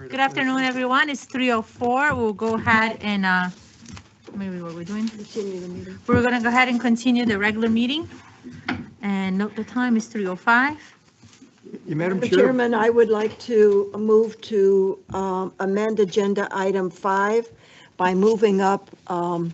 Good afternoon, everyone. It's 3:04. We'll go ahead and, maybe what we're doing? Continue the meeting. We're going to go ahead and continue the regular meeting. And note the time is 3:05. Madam Mr. Chair, Chairman, I would like to move to amend Agenda Item 5 by moving up, Mr.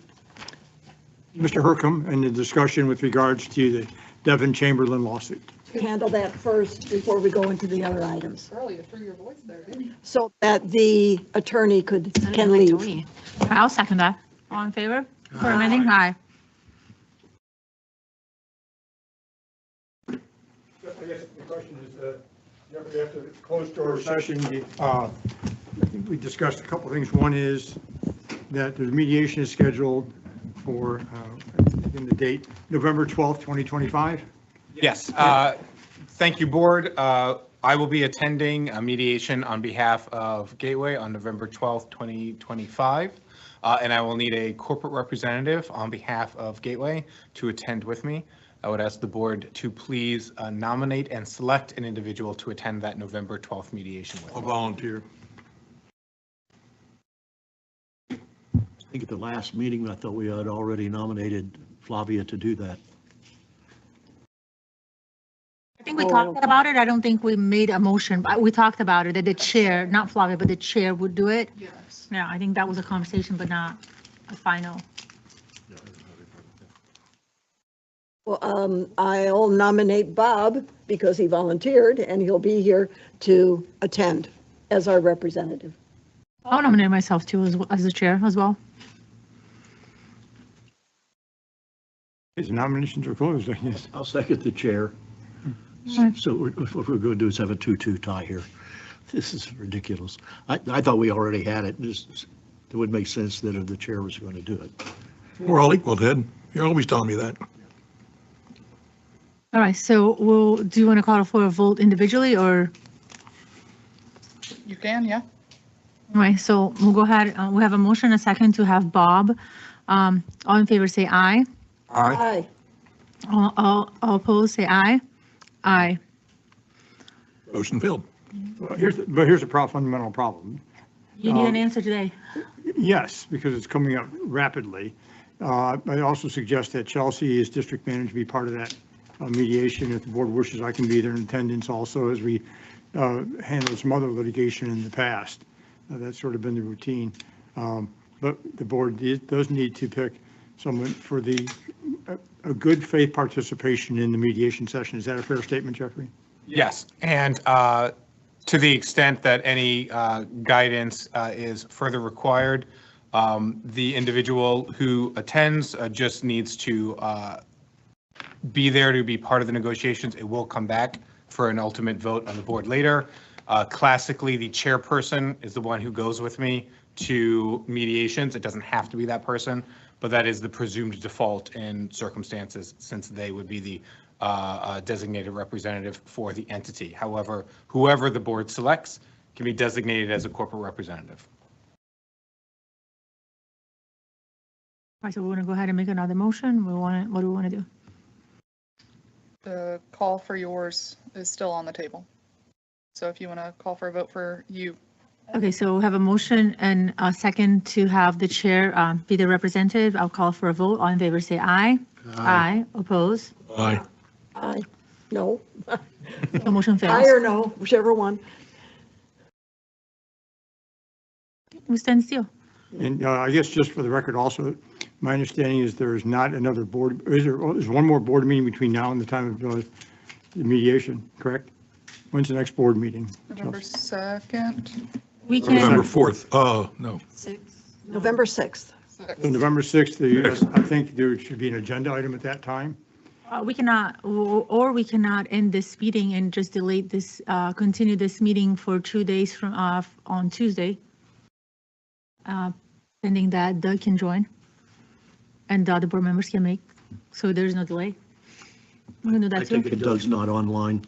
Hercom, in the discussion with regards to the Devin Chamberlain lawsuit. handle that first before we go into the other items, Early, you threw your voice there, didn't you? so that the attorney can leave. I'll second that. All in favor? For amending? Aye. I guess the question is, after the closed door session, I think we discussed a couple of things. One is that the mediation is scheduled for, in the date, November 12th, 2025. Yes, thank you, Board. I will be attending a mediation on behalf of Gateway on November 12th, 2025, and I will need a corporate representative on behalf of Gateway to attend with me. I would ask the Board to please nominate and select an individual to attend that November 12th mediation with I'll me. volunteer. I think at the last meeting, I thought we had already nominated Flavia to do that. I think we talked about it. I don't think we made a motion, but we talked about it, that the chair, not Flavia, but the chair would do it. Yes. Yeah, I think that was a conversation, but not a final. Well, I'll nominate Bob because he volunteered and he'll be here to attend as our representative. I'll nominate myself too as the chair as well. His nominations are closed, I guess. I'll second the chair. Right. So what we're going to do is have a 2-2 tie here. This is ridiculous. I thought we already had it. It would make sense that if the chair was going to do it. We're all equal, Ted. You're always telling me that. All right, so do you want to call for a vote individually or? You can, yeah. All right, so we'll go ahead. We have a motion, a second to have Bob. All in favor, say aye. Aye. All opposed, say aye. Aye. Motion failed. But here's a fundamental problem. You need an answer today. Yes, because it's coming up rapidly. I also suggest that Chelsea, as district manager, be part of that mediation. If the board wishes, I can be there in attendance also, as we handled some other litigation in the past. That's sort of been the routine. But the board does need to pick someone for a good faith participation in the mediation session. Is that a fair statement, Jeffrey? Yes, and to the extent that any guidance is further required, the individual who attends just needs to be there to be part of the negotiations. It will come back for an ultimate vote on the board later. Classically, the chairperson is the one who goes with me to mediations. It doesn't have to be that person, but that is the presumed default in circumstances, since they would be the designated representative for the entity. However, whoever the board selects can be designated as a corporate representative. All right, so we're going to go ahead and make another motion. What do we want to do? The call for yours is still on the table. So if you want to call for a vote for you, Okay, so we have a motion and a second to have the chair be the representative. I'll call for a vote. All in favor, say aye. Aye. Oppose? Aye. Aye. No. The motion Aye fails. or no, whichever one. We stand still. And I guess just for the record also, my understanding is there is not another board, is one more board meeting between now and the time of the mediation, correct? When's the next board meeting? November 2nd. We November can, 4th. No. November 6th. So November 6th, I think there should be an agenda item at that time. we cannot, or we cannot end this meeting and just delay this, continue this meeting for 2 days from, on Tuesday. Pending that Doug can join and the other board members can make, so there's no delay. We're gonna do I that take too. it Doug's not online.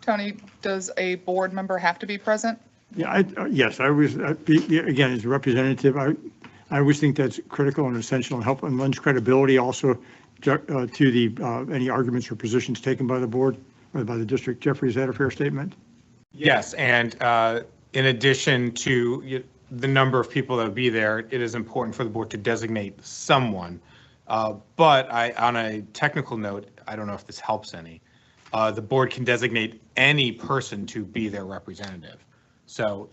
Tony, does a board member have to be present? Yeah, yes, I was, again, as a representative, I always think that's critical and essential and help and lends credibility also to the, any arguments or positions taken by the board or by the district. Jeffrey, is that a fair statement? Yes, and in addition to the number of people that would be there, it is important for the board to designate someone. But on a technical note, I don't know if this helps any, the board can designate any person to be their representative. So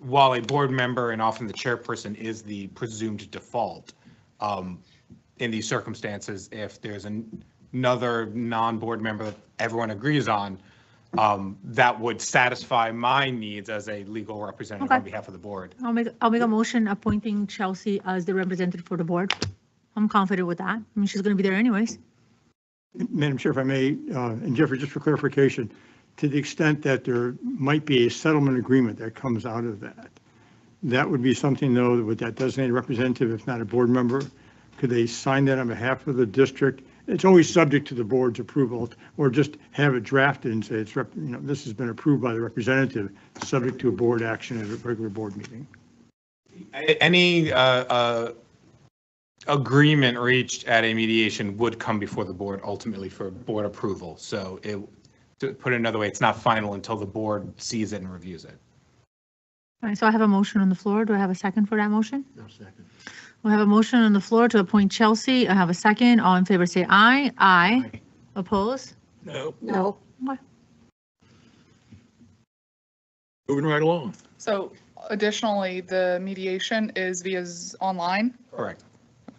while a board member and often the chairperson is the presumed default, in these circumstances, if there's another non-board member that everyone agrees on, that would satisfy my needs as a legal representative on Okay. behalf of the board. I'll make a motion appointing Chelsea as the representative for the board. I'm confident with that. I mean, she's going to be there anyways. Madam Chair, if I may, and Jeffrey, just for clarification, to the extent that there might be a settlement agreement that comes out of that, that would be something, though, with that designated representative, if not a board member, could they sign that on behalf of the district? It's always subject to the board's approval, or just have it drafted and say it's, this has been approved by the representative, subject to a board action at a regular board meeting. Any agreement reached at a mediation would come before the board ultimately for board approval. So to put it another way, it's not final until the board sees it and reviews it. All right, so I have a motion on the floor. Do I have a second for that motion? No second. We have a motion on the floor to appoint Chelsea. I have a second. All in favor, say aye. Aye. Oppose? No. No, Moving right along. So additionally, the mediation is online. Correct.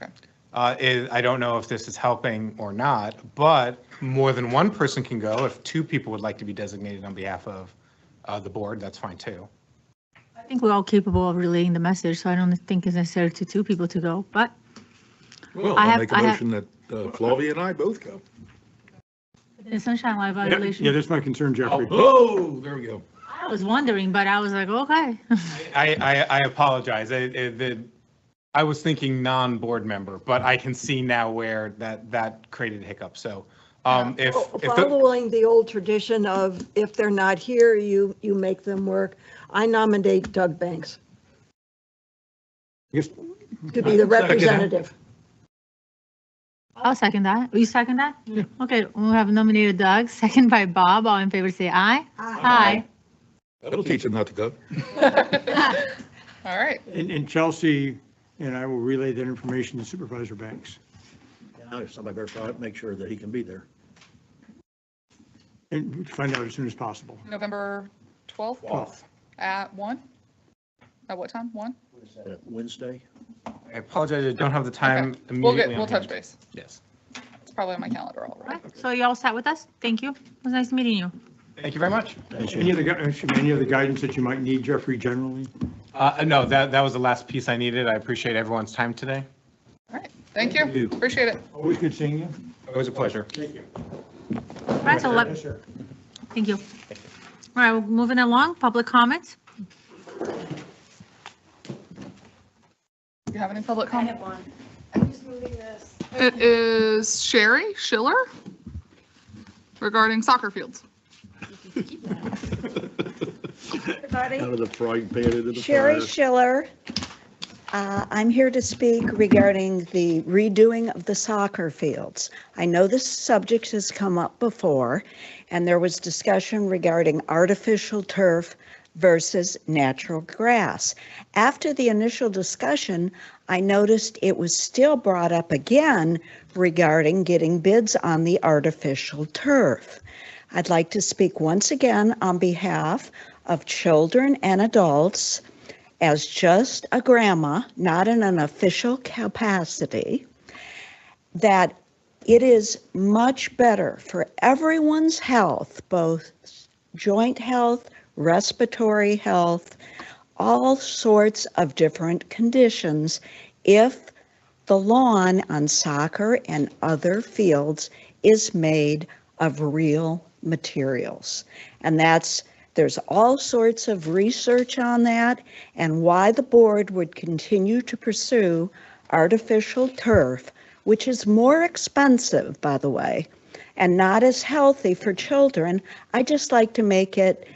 Okay. I don't know if this is helping or not, but more than one person can go. If two people would like to be designated on behalf of the board, that's fine too. I think we're all capable of relaying the message, so I don't think it's necessary to two people to go, but Well, I I'll have- make a I have- motion that Flavia and I both go. the Sunshine Law Yeah, violation. that's my concern, Jeffrey. Oh, there we go. I was wondering, but I was like, okay. I apologize. I was thinking non-board member, but I can see now where that created a hiccup. So if the, following the old tradition of if they're not here, you make them work, I nominate Doug Banks I guess to be the representative. I'll second that. Will you second that? Yeah. Okay, we have nominated Doug, second by Bob. All in favor, say aye. Aye. That'll teach them not to go. All right. And Chelsea and I will relay that information to Supervisor Banks. Now, if somebody verify it, make sure that he can be there. And find out as soon as possible. November 12th at 1? At what time? 1? Is that Wednesday? I apologize, I don't have the time Okay. immediately. We'll on touch hand. base. Yes. It's probably on my calendar already. So you all sat with us? Thank you. It was nice meeting you. Thank you very much. Any other guidance that you might need, Jeffrey, generally? No, that was the last piece I needed. I appreciate everyone's time today. All right. Thank you. Appreciate it. Always good seeing you. Always a pleasure. Thank you. All right, so Yes, sir. thank you. All right, we're moving along. Public comments? Do you have any public comment? It is Sherry Schiller regarding soccer fields. Everybody, Out of the frying pan into the Sherry fire. Schiller. I'm here to speak regarding the redoing of the soccer fields. I know this subject has come up before, and there was discussion regarding artificial turf versus natural grass. After the initial discussion, I noticed it was still brought up again regarding getting bids on the artificial turf. I'd like to speak once again on behalf of children and adults as just a grandma, not in an official capacity, that it is much better for everyone's health, both joint health, respiratory health, all sorts of different conditions, if the lawn on soccer and other fields is made of real materials. And there's all sorts of research on that and why the board would continue to pursue artificial turf, which is more expensive, by the way, and not as healthy for children. I just like to make it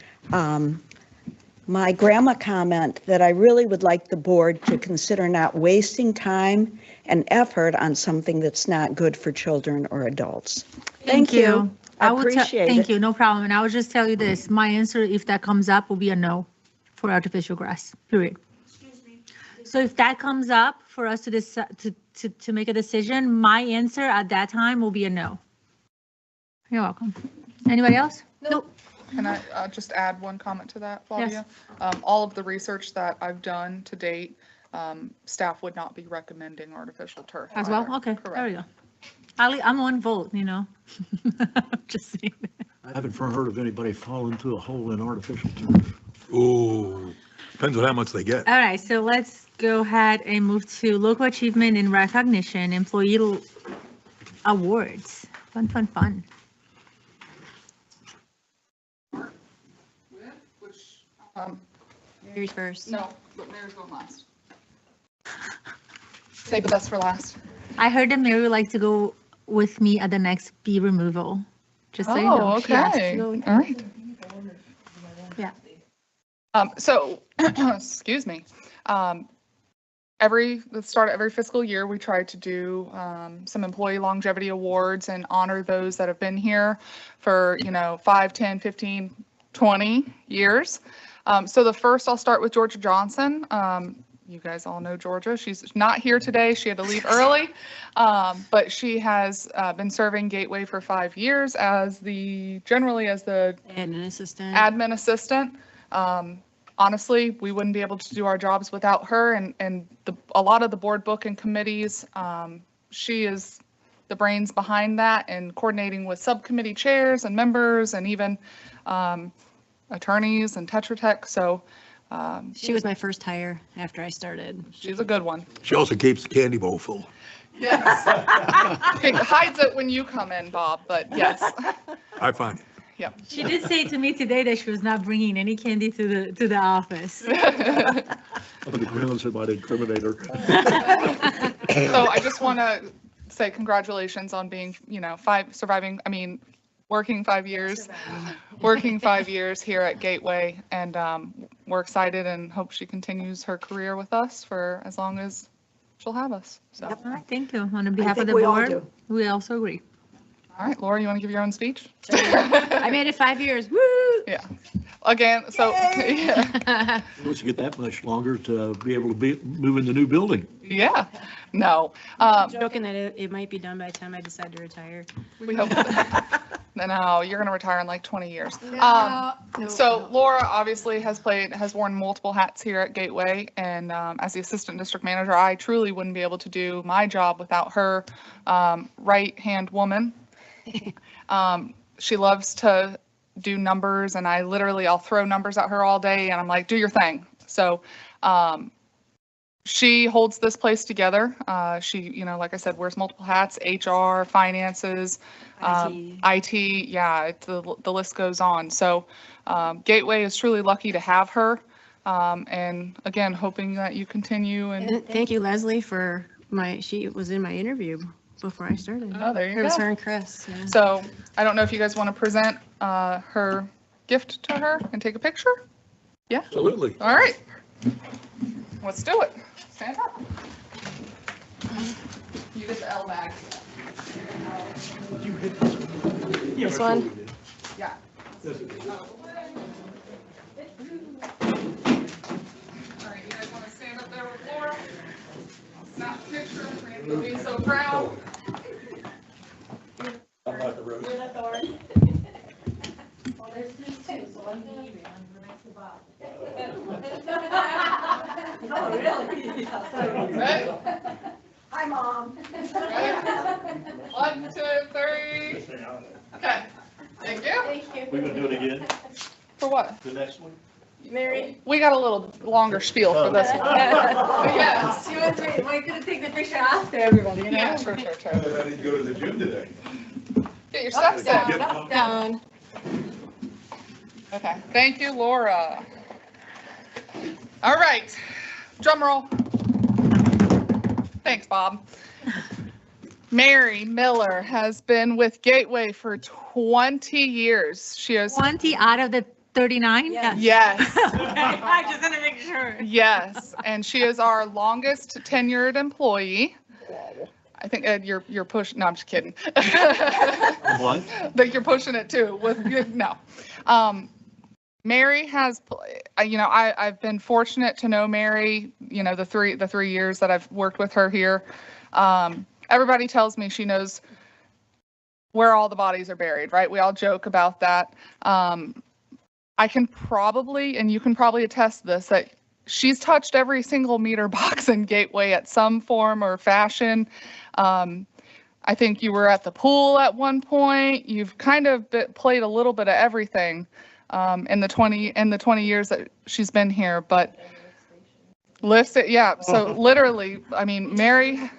my grandma comment that I really would like the board to consider not wasting time and effort on something that's not good for children or adults. Thank you. I would appreciate Thank it. you, no problem. And I would just tell you this, my answer, if that comes up, will be a no. for artificial grass, period. So if that comes up for us to decide, to make a decision, my answer at that time will be a no. You're welcome. Anybody else? Nope. Can I just add one comment to that, Flavia? All of the research that I've done to date, staff would not be recommending artificial turf. As well? either. Okay, there we Correct. go. I'm one vote, you know. Just saying. I haven't heard of anybody falling through a hole in artificial turf. Ooh, depends on how much they get. All right, so let's go ahead and move to local achievement and recognition, employee awards. Fun, fun, fun. Which, Mary's first. no, but Mary's going last. Save the best for last. I heard that Mary would like to go with me at the next bee removal. Just so you know. Oh, She asked. okay. All right. Yeah. So, excuse me. The start of every fiscal year, we try to do some employee longevity awards and honor those that have been here for, 5, 10, 15, 20 years. So the first, I'll start with Georgia Johnson. You guys all know Georgia. She's not here today. She had to leave early, but she has been serving Gateway for 5 years as the Admin assistant. admin assistant. Honestly, we wouldn't be able to do our jobs without her and a lot of the board book and committees. She is the brains behind that and coordinating with subcommittee chairs and members and even attorneys and Tetra Tech. So She was my first hire after I started. she's a good one. She also keeps the candy bowl full. Yes. It hides it when you come in, Bob, but yes. I find it. Yep. She did say to me today that she was not bringing any candy to the office. On the grounds it might incriminate her. So I just want to say congratulations on being, working 5 years, here at Gateway. And we're excited and hope she continues her career with us for as long as she'll have us. So, All right, thank you. On behalf of think the we all board, do. we also agree. all right, Laura, you want to give your own speech? I made it 5 years. Woo! Yeah. Again, so, yeah. Once you get that much longer to be able to move in the new building. Yeah. No. Joking that it might be done by the time I decide to retire. We hope. No, you're going to retire in like 20 years. So Laura obviously has worn multiple hats here at Gateway, and as the assistant district manager, I truly wouldn't be able to do my job without her right-hand woman. She loves to do numbers, and I'll throw numbers at her all day, and I'm like, do your thing. So she holds this place together. She, like I said, wears multiple hats: HR, finances, IT. Yeah, the list goes on. So Gateway is truly lucky to have her. And again, hoping that you continue. And thank you, Leslie, for she was in my interview before I started. Oh, there you It was go. her and Chris. Yeah. So I don't know if you guys want to present her gift to her and take a picture. Yeah. Absolutely. All right. Let's do it. Stand up. You get the L bag. This one? Yeah. All right, you guys want to stand up there with Laura? Snap a picture. You'll be so proud. I'm not the rose. Ready? Hi, Mom. Ready? 1, 2, 3. Okay. Thank you. We're going to do it again, For what? the next one? Mary? We got a little longer spiel for this one. Yes. She was going to take the picture after everybody. Yeah, sure. I didn't go to the gym today. Get your steps in. Down. Okay, thank you, Laura. All right, drum roll. Thanks, Bob. Mary Miller has been with Gateway for 20 years. She has, 20 out of the 39? Yeah. yes, I just want to make sure. yes, and she is our longest tenured employee. I think, Ed, you're pushing, no, I'm just kidding. What? That you're pushing it too with, no. Mary has, I've been fortunate to know Mary, the 3 years that I've worked with her here. Everybody tells me she knows where all the bodies are buried, right? We all joke about that. I can probably, and you can probably attest this, that she's touched every single meter box in Gateway at some form or fashion. I think you were at the pool at one point. You've kind of played a little bit of everything in the 20 years that she's been here. But so literally, I mean, Mary,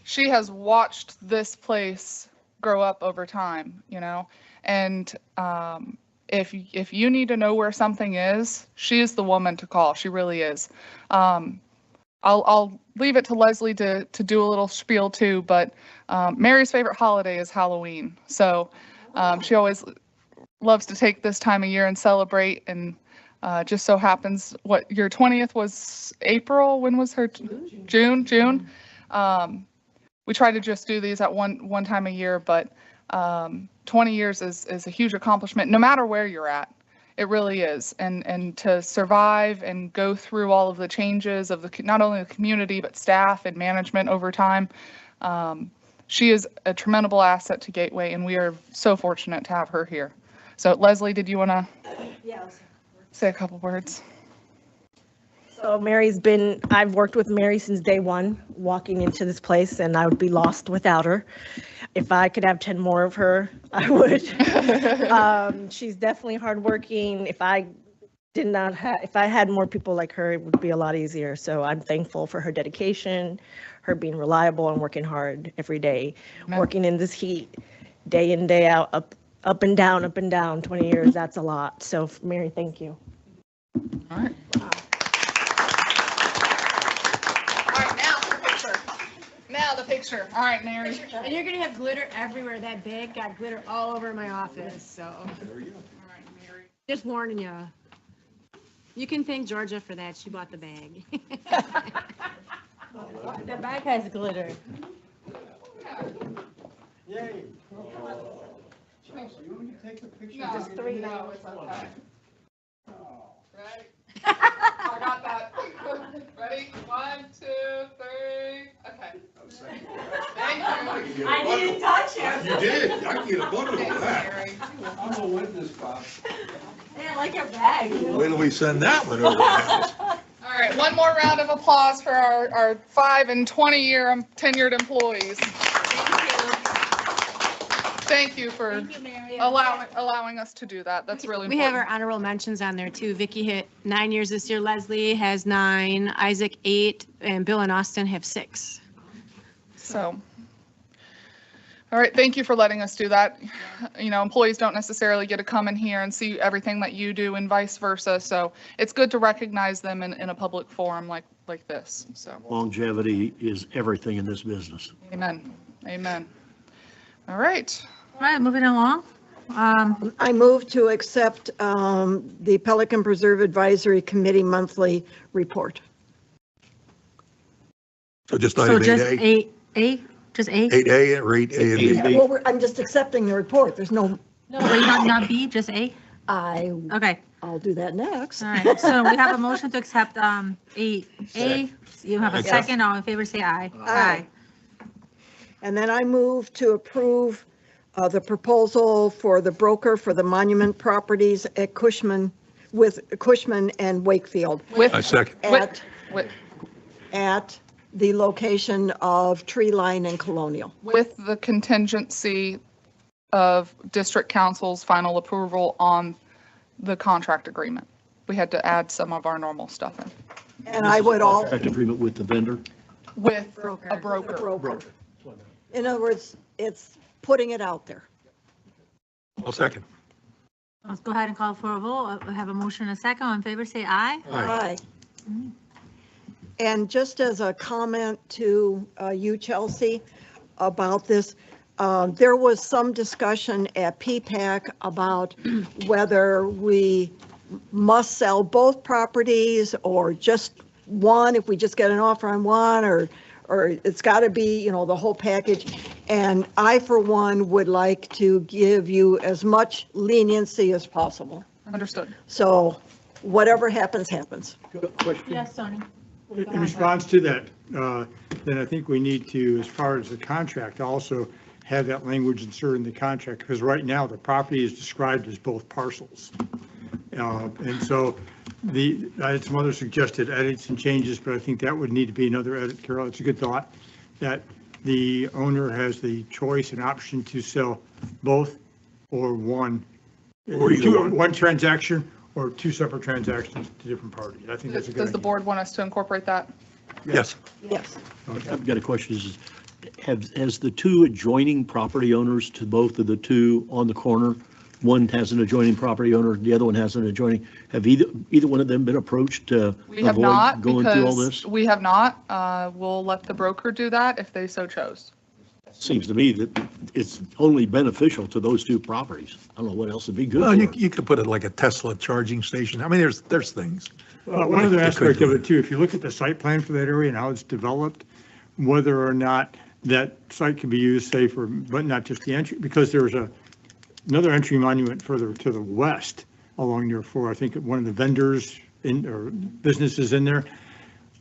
she has watched this place grow up over time, and if you need to know where something is, she is the woman to call. She really is. I'll leave it to Leslie to do a little spiel too, but Mary's favorite holiday is Halloween. So she always loves to take this time of year and celebrate, and just so happens, your 20th was April? When was her? June? We try to just do these at one time a year, but 20 years is a huge accomplishment, no matter where you're at. It really is. And to survive and go through all of the changes of not only the community, but staff and management over time, she is a tremendous asset to Gateway, and we are so fortunate to have her here. So Leslie, did you want to say a couple words? So I've worked with Mary since day one, walking into this place, and I would be lost without her. If I could have 10 more of her, I would. She's definitely hardworking. If I had more people like her, it would be a lot easier. So I'm thankful for her dedication, her being reliable and working hard every day, working in this heat, day in, day out, up and down, 20 years, that's a lot. So Mary, thank you. All right. Now the picture. All right, Mary. And you're gonna have glitter everywhere. That bag got glitter all over my office, so. There we go. All right, Mary. Just warning you. You can thank Georgia for that. She bought the bag. The bag has glitter. Yay. No, just 3. No, it's okay. Ready? I got that. Ready? 1, 2, 3. Okay. Thank you. I didn't touch him. You did. I can get a bundle Thanks, of that. Mary. I'm a witness, Bob. I like your bag. Wait till we send that one over the house. All right, one more round of applause for our 5 and 20-year tenured employees. Thank you for allowing us to do that. That's really important. We have our honorable mentions on there too. Vicky hit 9 years this year. Leslie has 9, Isaac 8, and Bill and Austin have 6. So, all right, thank you for letting us do that. Employees don't necessarily get to come in here and see everything that you do and vice versa. So it's good to recognize them in a public forum like this. So Longevity is everything in this business. amen. Amen. All right. All right, moving along. I move to accept the Pelican Preserve Advisory Committee monthly report. So just So item just 8A, A, just A? 8A, or 8A and B. Well, I'm just accepting the report. There's no, Wait, not B, just A? Okay, I'll do that next. all right. So we have a motion to accept 8A. You have a second. All in favor, say aye. Aye. And then I move to approve the proposal for the broker for the monument properties at Cushman and Wakefield I second. at the location of Tree Line and Colonial. With the contingency of district council's final approval on the contract agreement. We had to add some of our normal stuff in. And I would all, Contract agreement with the vendor. With a broker. broker. In other words, it's putting it out there. I'll second. Let's go ahead and call for a vote. We have a motion and a second. All in favor, say aye. Aye. And just as a comment to you, Chelsea, about this, there was some discussion at PPAC about whether we must sell both properties or just one, if we just get an offer on one, or it's got to be, the whole package. And I, for one, would like to give you as much leniency as possible. Understood. So whatever happens, happens. Question? Yes, Tony. In response to that, then I think we need to, as far as the contract, also have that language inserted in the contract, because right now the property is described as both parcels. And so I had some other suggested edits and changes, but I think that would need to be another edit, Carol. It's a good thought, that the owner has the choice and option to sell both or one. Or either one. One transaction or two separate transactions to different parties. I think that's a good idea. Does the board want us to incorporate that? Yes. Yes. I've got a question. Has the two adjoining property owners to both of the two on the corner, one has an adjoining property owner, the other one has an adjoining, have either one of them been approached to We have avoid not, going through all because this? we have not. We'll let the broker do that if they so chose. Seems to me that it's only beneficial to those two properties. I don't know what else would be good Well, for you, it. you could put it like a Tesla charging station. I mean, there's things. One other They could aspect do of it too, if you look at the site plan for that area and how it's developed, whether or not that site can be used, say, for, but not just the entry, because there's another entry monument further to the west along near 4. I think one of the vendors or businesses in there,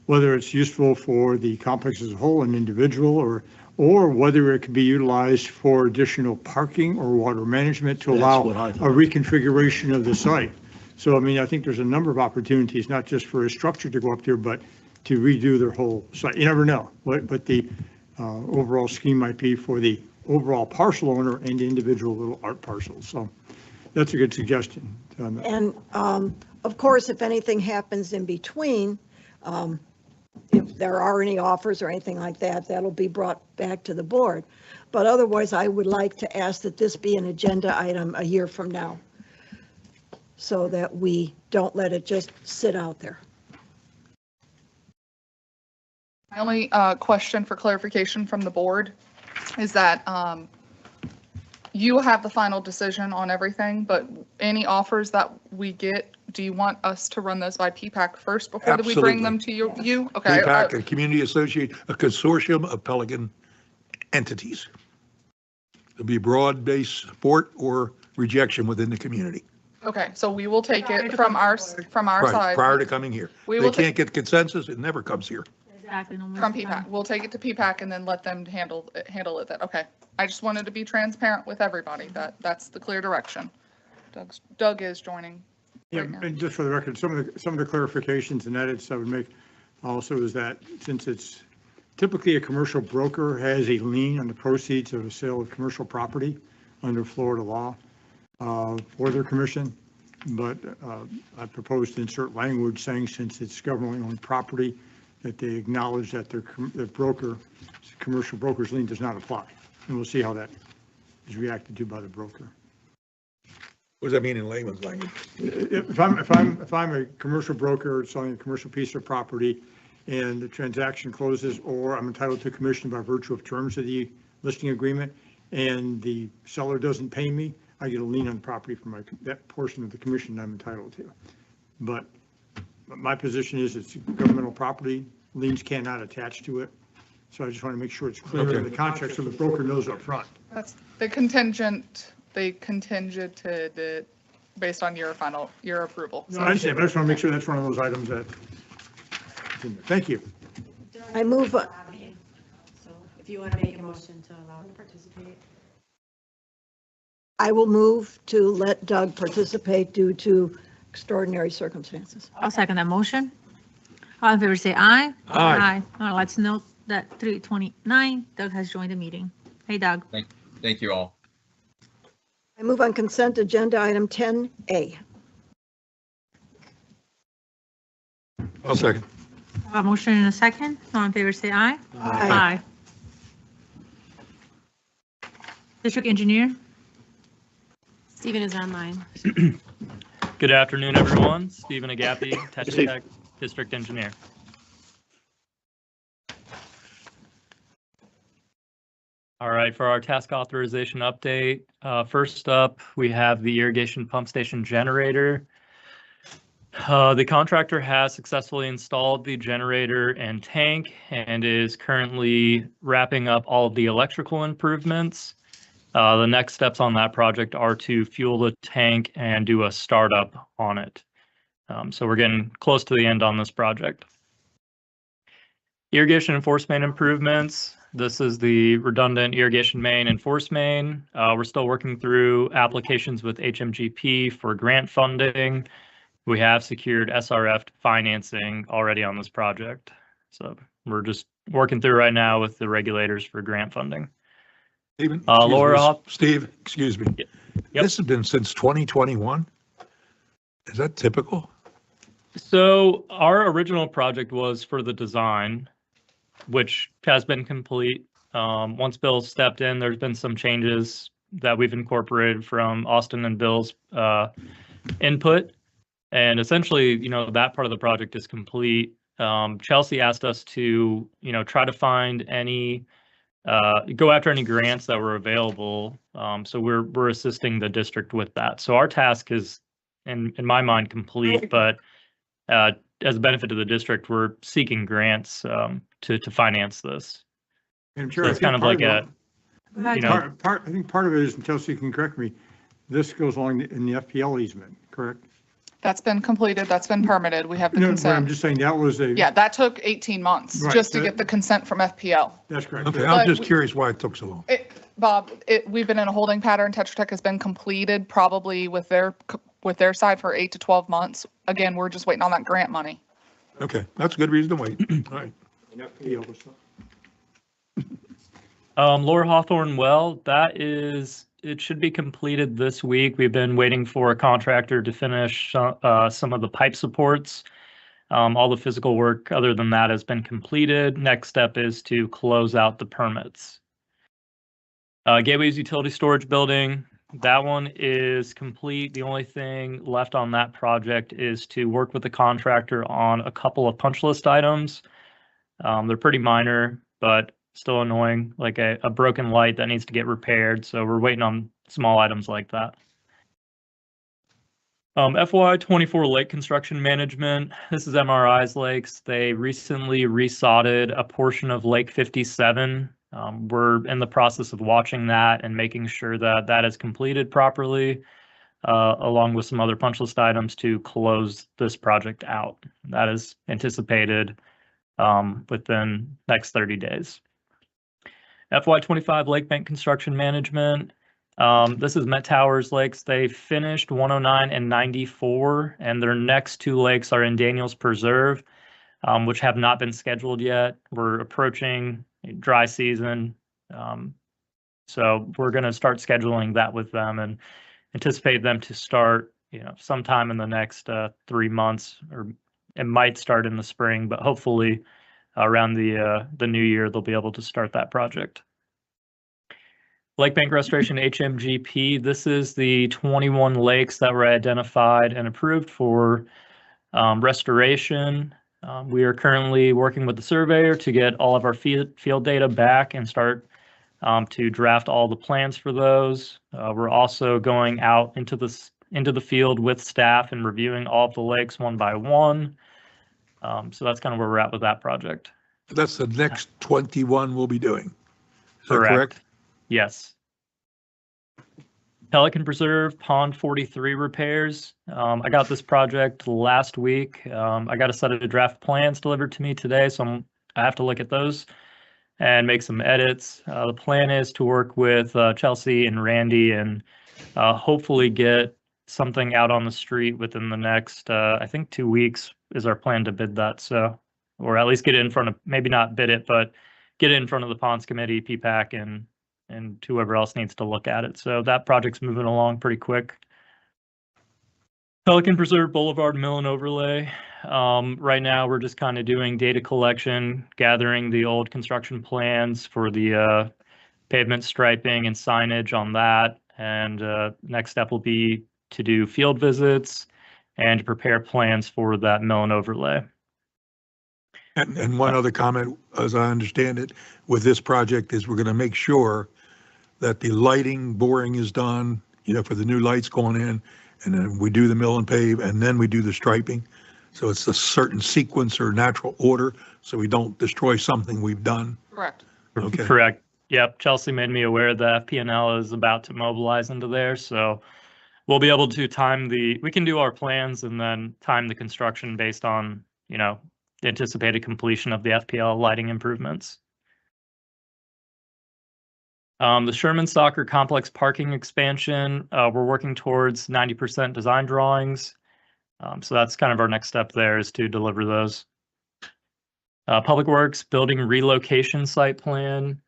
whether it's useful for the complex as a whole, an individual, or whether it could be utilized for additional parking or water management to That's allow what I a thought. reconfiguration of the site. So, I mean, I think there's a number of opportunities, not just for a structure to go up there, but to redo their whole site. You never know what the overall scheme might be for the overall parcel owner and individual little art parcels. So that's a good suggestion. And of course, if anything happens in between, if there are any offers or anything like that, that'll be brought back to the board. But otherwise, I would like to ask that this be an agenda item a year from now, so that we don't let it just sit out there. My only question for clarification from the board is that you have the final decision on everything, but any offers that we get, do you want us to run those by PPAC first before we bring them to you? Okay. PPAC, a community associate, a consortium of Pelican entities. There'll be broad-based support or rejection within the community. Okay, so we will take it from our Right, side. prior to coming here. We They will can't get consensus, it never comes here. Exactly. No more From time. PPAC. We'll take it to PPAC and then let them handle it then. Okay. I just wanted to be transparent with everybody that that's the clear direction. Doug is joining Yeah, right now. and just for the record, some of the clarifications and edits I would make also is that since it's typically a commercial broker has a lien on the proceeds of a sale of commercial property under Florida law for their commission, but I proposed to insert language saying since it's governmentally owned property, that they acknowledge that their commercial broker's lien does not apply. And we'll see how that is reacted to by the broker. What does that mean in layman's language? If I'm a commercial broker selling a commercial piece of property and the transaction closes, or I'm entitled to commission by virtue of terms of the listing agreement, and the seller doesn't pay me, I get a lien on the property for that portion of the commission I'm entitled to. But my position is it's governmental property, liens cannot attach to it. So I just want to make sure it's clear in the contract so the broker knows up front. That's they contingented it based on your approval. No, I understand, but I just want to make sure that's one of those items that. Thank you. I move, So if you want to make a motion to allow him to participate. I will move to let Doug participate due to extraordinary circumstances. I'll second that motion. All in favor, say aye. Aye. Let's note that 3:29, Doug has joined the meeting. Hey, Doug. Thank you all. I move on consent agenda item 10A. I'll second. A motion in a second. All in favor, say aye. Aye. District engineer. Stephen is online. Good afternoon, everyone. Stephen Agapi, Tetra Tech District Engineer. All right, for our task authorization update, first up, we have the irrigation pump station generator. The contractor has successfully installed the generator and tank and is currently wrapping up all of the electrical improvements. The next steps on that project are to fuel the tank and do a startup on it. So we're getting close to the end on this project. Irrigation and force main improvements. This is the redundant irrigation main and force main. We're still working through applications with HMGP for grant funding. We have secured SRF financing already on this project. So we're just working through right now with the regulators for grant funding. Stephen, Steve, excuse me. Yep. This has been since 2021? Is that typical? So our original project was for the design, which has been complete. Once Bill stepped in, there's been some changes that we've incorporated from Austin and Bill's input. And essentially, that part of the project is complete. Chelsea asked us to, try to find go after any grants that were available. So we're assisting the district with that. So our task is, in my mind, complete, but as a benefit to the district, we're seeking grants to finance this. And So it's kind of like a, I think part of it is, and Chelsea can correct me, this goes along in the FPL easement, correct? That's been completed, that's been permitted, we have the No, but I'm consent. just saying that was a. Yeah, that took 18 months Right, just to that- get the consent from FPL. That's correct. Okay, I'm But just we- curious why it took so long. Bob, we've been in a holding pattern. Tetra Tech has been completed probably with their side for 8 to 12 months. Again, we're just waiting on that grant money. Okay, that's a good reason to wait. All right. Lower Hawthorne Well, it should be completed this week. We've been waiting for a contractor to finish some of the pipe supports. All the physical work other than that has been completed. Next step is to close out the permits. Gateway's utility storage building, that one is complete. The only thing left on that project is to work with the contractor on a couple of punch list items. They're pretty minor, but still annoying, like a broken light that needs to get repaired. So we're waiting on small items like that. FY24 lake construction management. This is MRI's lakes. They recently resodded a portion of Lake 57. We're in the process of watching that and making sure that that is completed properly, along with some other punch list items to close this project out. That is anticipated within next 30 days. FY25 lake bank construction management. This is Met Towers Lakes. They finished 109 and 94, and their next two lakes are in Daniels Preserve, which have not been scheduled yet. We're approaching dry season, so we're going to start scheduling that with them and anticipate them to start, sometime in the next 3 months, or it might start in the spring, but hopefully around the new year they'll be able to start that project. Lake Bank Restoration HMGP. This is the 21 lakes that were identified and approved for restoration. We are currently working with the surveyor to get all of our field data back and start to draft all the plans for those. We're also going out into the field with staff and reviewing all of the lakes one by one. So that's kind of where we're at with that project. That's the next 21 we'll be doing. Is that Correct. correct? Yes. Pelican Preserve Pond 43 repairs. I got this project last week. I got a set of draft plans delivered to me today, so I have to look at those and make some edits. The plan is to work with Chelsea and Randy and hopefully get something out on the street within the next, I think 2 weeks is our plan to bid that. So, or at least get it in front of, maybe not bid it, but get it in front of the Ponds Committee, PPAC, and whoever else needs to look at it. So that project's moving along pretty quick. Pelican Preserve Boulevard Mill and Overlay. Right now, we're just kind of doing data collection, gathering the old construction plans for the pavement striping and signage on that. And next step will be to do field visits and to prepare plans for that mill and overlay. And one other comment, as I understand it, with this project is we're going to make sure that the lighting, boring is done, for the new lights going in, and then we do the mill and pave, and then we do the striping. So it's a certain sequence or natural order, so we don't destroy something we've done. Correct. Okay. Correct. Yep, Chelsea made me aware that FP&L is about to mobilize into there, so we'll be able to we can do our plans and then time the construction based on, the anticipated completion of the FPL lighting improvements. The Sherman Soccer Complex parking expansion, we're working towards 90% design drawings. So that's kind of our next step there, is to deliver those. Public Works building relocation site plan.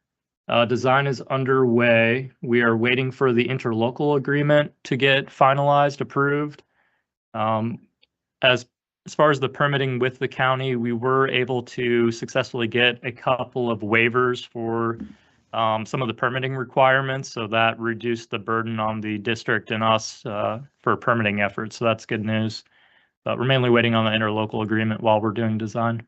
Design is underway. We are waiting for the interlocal agreement to get finalized, approved. As far as the permitting with the county, we were able to successfully get a couple of waivers for some of the permitting requirements, so that reduced the burden on the district and us for permitting efforts. So that's good news. But we're mainly waiting on the interlocal agreement while we're doing design.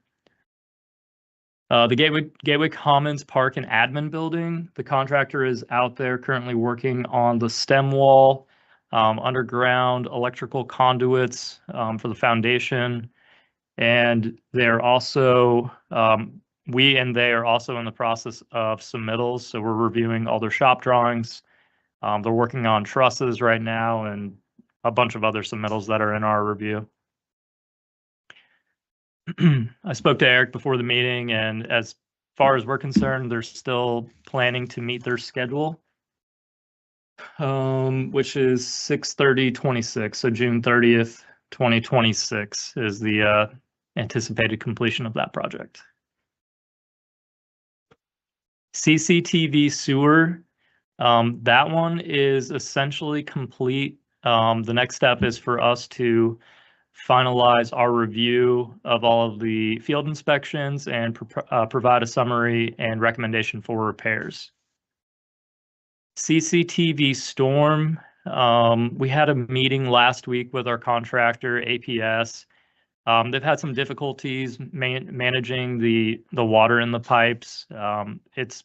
The Gateway Commons Park and Admin Building, the contractor is out there currently working on the stem wall, underground electrical conduits for the foundation. And they're also, we and they are also in the process of submittals. So we're reviewing all their shop drawings. They're working on trusses right now and a bunch of other submittals that are in our review. I spoke to Eric before the meeting, and as far as we're concerned, they're still planning to meet their schedule, which is 6/30/26. So June 30th, 2026 is the anticipated completion of that project. CCTV sewer, that one is essentially complete. The next step is for us to finalize our review of all of the field inspections and provide a summary and recommendation for repairs. CCTV storm, we had a meeting last week with our contractor, APS. They've had some difficulties managing the water in the pipes. It's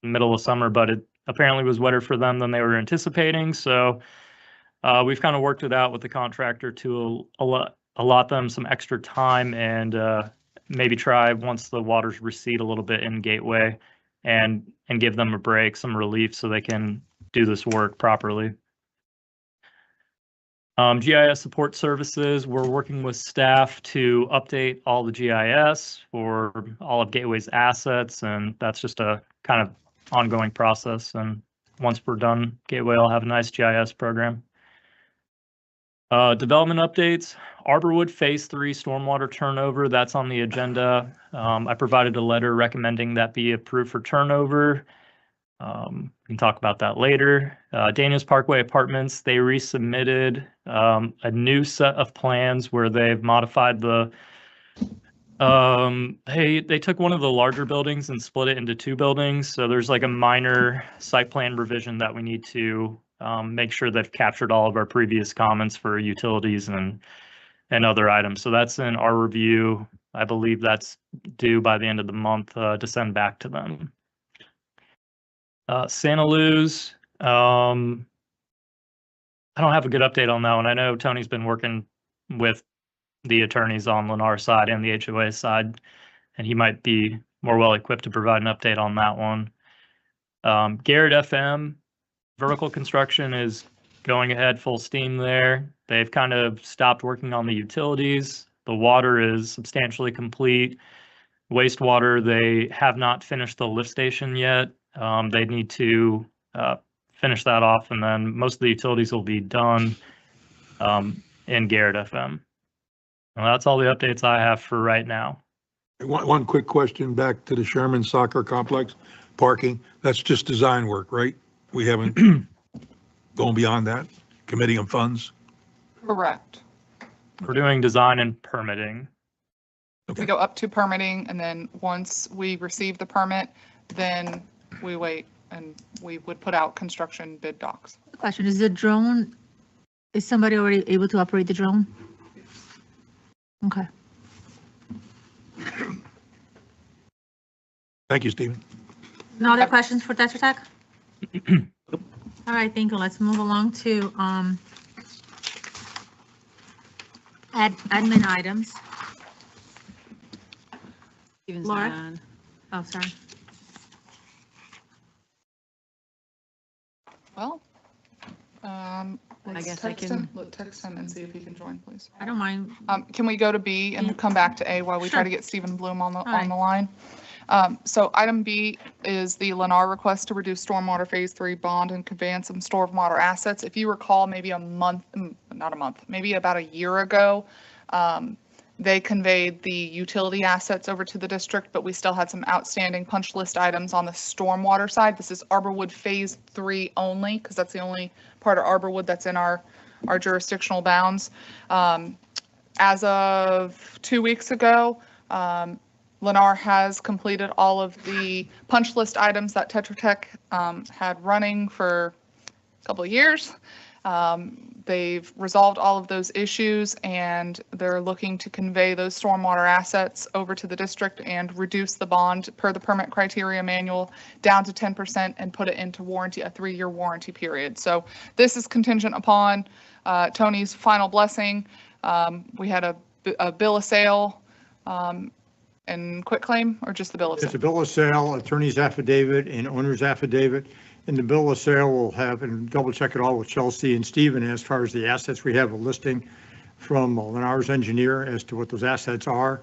middle of summer, but it apparently was wetter for them than they were anticipating. So we've kind of worked it out with the contractor to allot them some extra time and maybe try, once the waters recede a little bit in Gateway, and give them a break, some relief, so they can do this work properly. GIS support services, we're working with staff to update all the GIS for all of Gateway's assets, and that's just a kind of ongoing process. And once we're done, Gateway will have a nice GIS program. Development updates, Arborwood Phase 3 stormwater turnover, that's on the agenda. I provided a letter recommending that be approved for turnover. We can talk about that later. Daniels Parkway Apartments, they resubmitted a new set of plans where they've modified the, they took one of the larger buildings and split it into two buildings. So there's like a minor site plan revision that we need to make sure they've captured all of our previous comments for utilities and other items. So that's in our review. I believe that's due by the end of the month to send back to them. Santa Luz, I don't have a good update on that one. I know Tony's been working with the attorneys on Lennar's side and the HOA side, and he might be more well equipped to provide an update on that one. Garrett FM, vertical construction is going ahead full steam there. They've kind of stopped working on the utilities. The water is substantially complete. Wastewater, they have not finished the lift station yet. They need to finish that off, and then most of the utilities will be done in Garrett FM. And that's all the updates I have for right now. One quick question back to the Sherman Soccer Complex parking. That's just design work, right? We haven't gone beyond that, committing of funds. Correct. We're doing design and permitting. Okay. We go up to permitting, and then once we receive the permit, then we wait and we would put out construction bid docs. The question is, the drone, is somebody already able to operate the drone? Okay. Thank you, Stephen. No other questions for Tetra Tech? All right, thank you. Let's move along to admin items. Steven's Laura? not on. Oh, sorry. Well, let's guess I text can- him, text him and see if he can join, please. I don't mind. Can we go to B and come back to A while we try Sure. to get Stephen Bloom on the right. line? So item B is the Lennar request to reduce stormwater phase 3 bond and conveyance of stormwater assets. If you recall, maybe maybe about a year ago, they conveyed the utility assets over to the district, but we still had some outstanding punch list items on the stormwater side. This is Arborwood phase 3 only, because that's the only part of Arborwood that's in our jurisdictional bounds. As of 2 weeks ago, Lennar has completed all of the punch list items that Tetra Tech had running for a couple of years. They've resolved all of those issues, and they're looking to convey those stormwater assets over to the district and reduce the bond per the permit criteria manual down to 10% and put it into warranty, a 3-year warranty period. So this is contingent upon Tony's final blessing. We had a bill of sale and quitclaim, or just the bill of It's sale? a bill of sale, attorney's affidavit, and owner's affidavit. And the bill of sale will have, and double check it all with Chelsea and Stephen as far as the assets. We have a listing from Lennar's engineer as to what those assets are.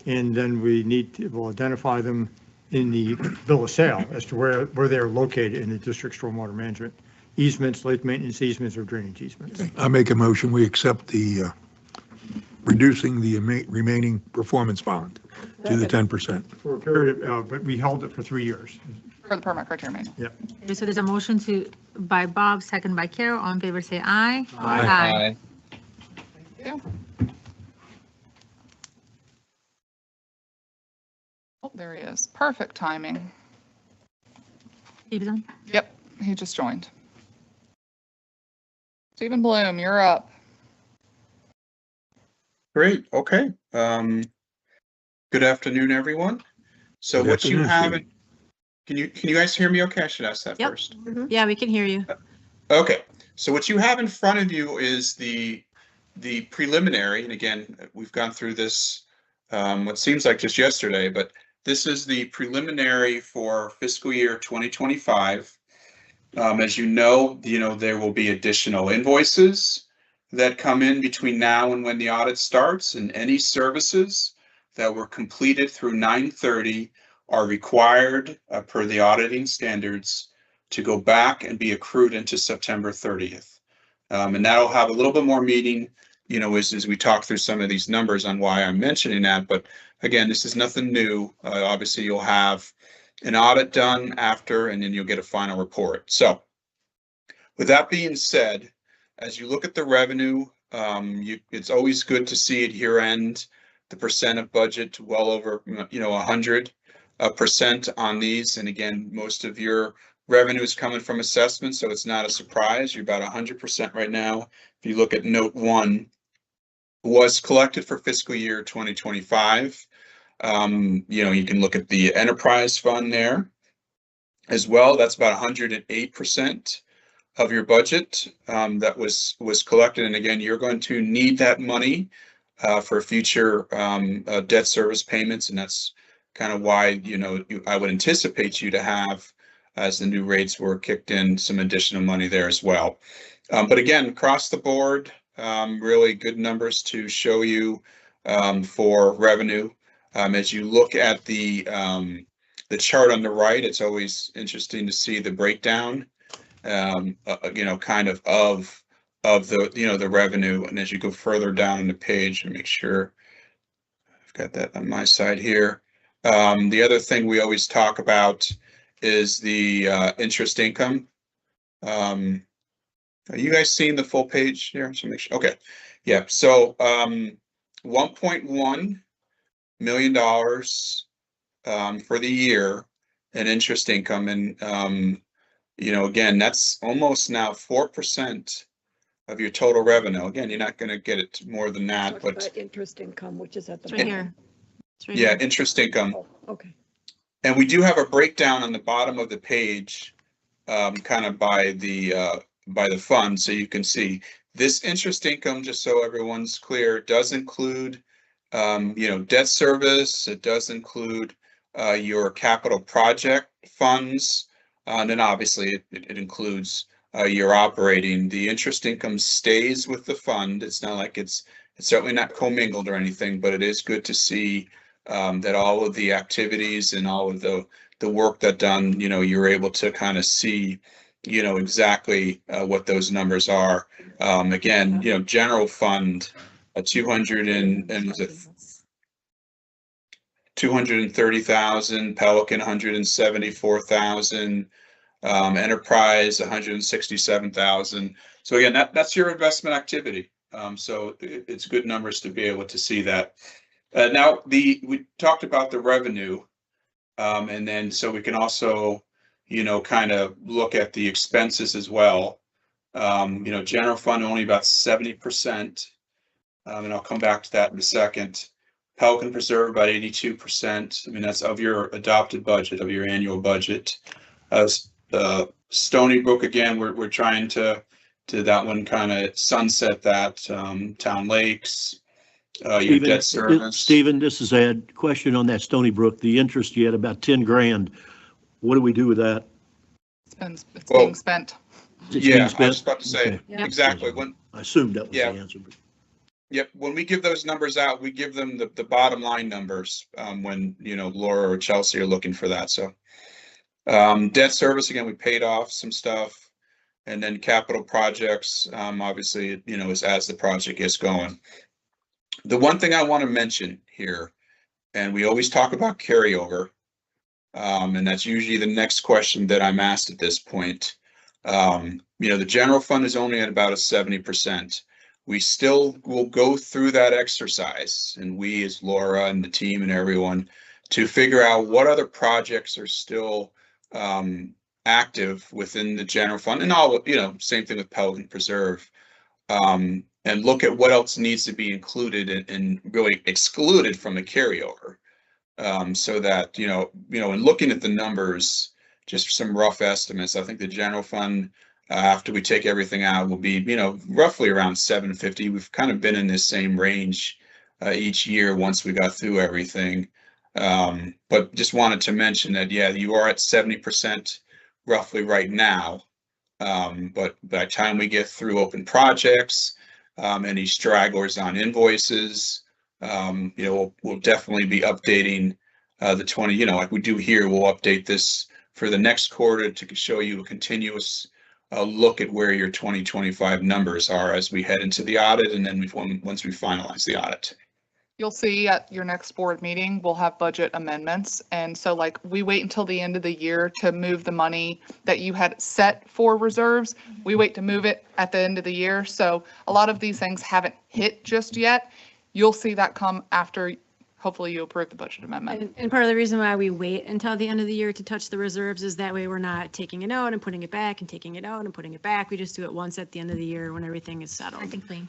And then we'll identify them in the bill of sale as to where they're located in the district stormwater management easements, lake maintenance easements, or drainage easements. I make a motion, we accept the reducing the remaining performance bond to the 10%. For a period of, but we held it for 3 years. For the permit criteria manual. Yep. Okay, so there's a motion by Bob, second by Carol. All in favor, say aye. Aye. Yeah. Oh, there he is. Perfect timing. Keep it on. Yep, he just joined. Stephen Bloom, you're up. Great, okay. Good afternoon, everyone. So Good what you afternoon, have, Steve. can you guys hear me okay? I should ask that Yep. first. Yeah, we can hear you. Okay, so what you have in front of you is the preliminary, and again, we've gone through this what seems like just yesterday, but this is the preliminary for fiscal year 2025. As you know, there will be additional invoices that come in between now and when the audit starts, and any services that were completed through 9/30 are required per the auditing standards to go back and be accrued into September 30th. And that'll have a little bit more meaning, as we talk through some of these numbers on why I'm mentioning that. But again, this is nothing new. Obviously, you'll have an audit done after, and then you'll get a final report. So with that being said, as you look at the revenue, it's always good to see at year end the percent of budget well over 100% on these. And again, most of your revenue is coming from assessments, so it's not a surprise. You're about 100% right now. If you look at note 1, was collected for fiscal year 2025. You can look at the enterprise fund there as well. That's about 108% of your budget that was collected. And again, you're going to need that money for future debt service payments. And that's kind of why, I would anticipate you to have, as the new rates were kicked in, some additional money there as well. But again, across the board, really good numbers to show you for revenue. As you look at the chart on the right, it's always interesting to see the breakdown, kind of the revenue. And as you go further down in the page, and make sure I've got that on my side here. The other thing we always talk about is the interest income. Are you guys seeing the full page here? So make sure. Okay. Yeah. So $1.1 million for the year in interest income. And, again, that's almost now 4% of your total revenue. Again, you're not going to get it more than that, Talk but about interest income, which is at the It's right bottom. here. It's right yeah, here. interest income. Oh, okay. And we do have a breakdown on the bottom of the page, kind of by the fund. So you can see this interest income, just so everyone's clear, does include, debt service. It does include your capital project funds. And then obviously it includes you're operating. The interest income stays with the fund. It's not like it's certainly not commingled or anything, but it is good to see that all of the activities and all of the work that done, you're able to kind of see, exactly what those numbers are. Again, general fund, 230,000, Pelican 174,000, enterprise 167,000. So again, that's your investment activity. So it's good numbers to be able to see that. Now we talked about the revenue, and then so we can also, kind of look at the expenses as well. General fund only about 70%, and I'll come back to that in a second. Pelican Preserve about 82%. I mean, that's of your adopted budget, of your annual budget. Stony Brook, again, we're trying to that one kind of sunset that. Town Lakes, your debt service. Stephen, this is Ed. Question on that Stony Brook, the interest you had about 10 grand. What do we do with that? It's being spent. It's Yeah, being I was spent? about to say, Okay. exactly. I assumed that was the Yeah. answer. But Yep, when we give those numbers out, we give them the bottom line numbers, when, Laura or Chelsea are looking for that, so. Debt service, again, we paid off some stuff, and then capital projects, obviously, is as the project gets going. The one thing I want to mention here, and we always talk about carryover, and that's usually the next question that I'm asked at this point. The general fund is only at about a 70%. We still will go through that exercise, and we as Laura and the team and everyone, to figure out what other projects are still active within the general fund, and all, same thing with Pelican Preserve, and look at what else needs to be included and really excluded from the carryover, so that, in looking at the numbers, just some rough estimates, I think the general fund, after we take everything out, will be, roughly around 750. We've kind of been in this same range each year once we got through everything. But just wanted to mention that, yeah, you are at 70% roughly right now. But by the time we get through open projects, any stragglers on invoices, we'll definitely be updating the 20, like we do here, we'll update this for the next quarter to show you a continuous look at where your 2025 numbers are as we head into the audit, and then once we finalize the audit. You'll see at your next board meeting, we'll have budget amendments. And so we wait until the end of the year to move the money that you had set for reserves. We wait to move it at the end of the year. So a lot of these things haven't hit just yet. You'll see that come after, hopefully you approve the budget amendment. And part of the reason why we wait until the end of the year to touch the reserves is that way we're not taking it out and putting it back and taking it out and putting it back. We just do it once at the end of the year when everything is settled. I think clean.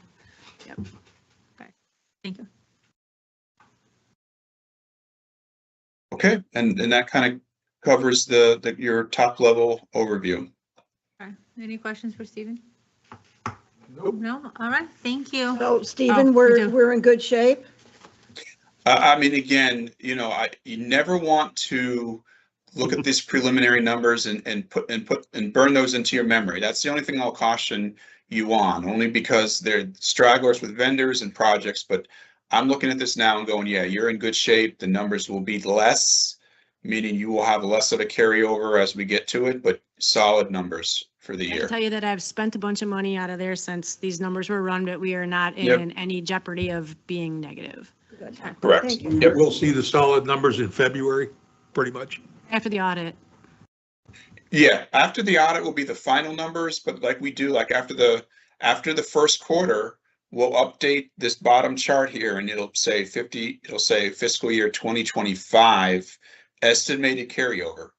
Yep. Okay, thank you. Okay, and that kind of covers your top level overview. Okay, any questions for Stephen? Nope. No, all right, thank you. So Stephen, we do. we're in good shape? I mean, again, you never want to look at these preliminary numbers and burn those into your memory. That's the only thing I'll caution you on, only because they're stragglers with vendors and projects. But I'm looking at this now and going, yeah, you're in good shape. The numbers will be less, meaning you will have less of a carryover as we get to it, but solid numbers for the I year. can tell you that I've spent a bunch of money out of there since these numbers were run, but we are not in any jeopardy of being negative. Good. Correct. Thank you. Yep. We'll see the solid numbers in February, pretty much. After the audit. Yeah, after the audit will be the final numbers, but like we do, like after the first quarter, we'll update this bottom chart here, and it'll say fiscal year 2025 estimated carryover.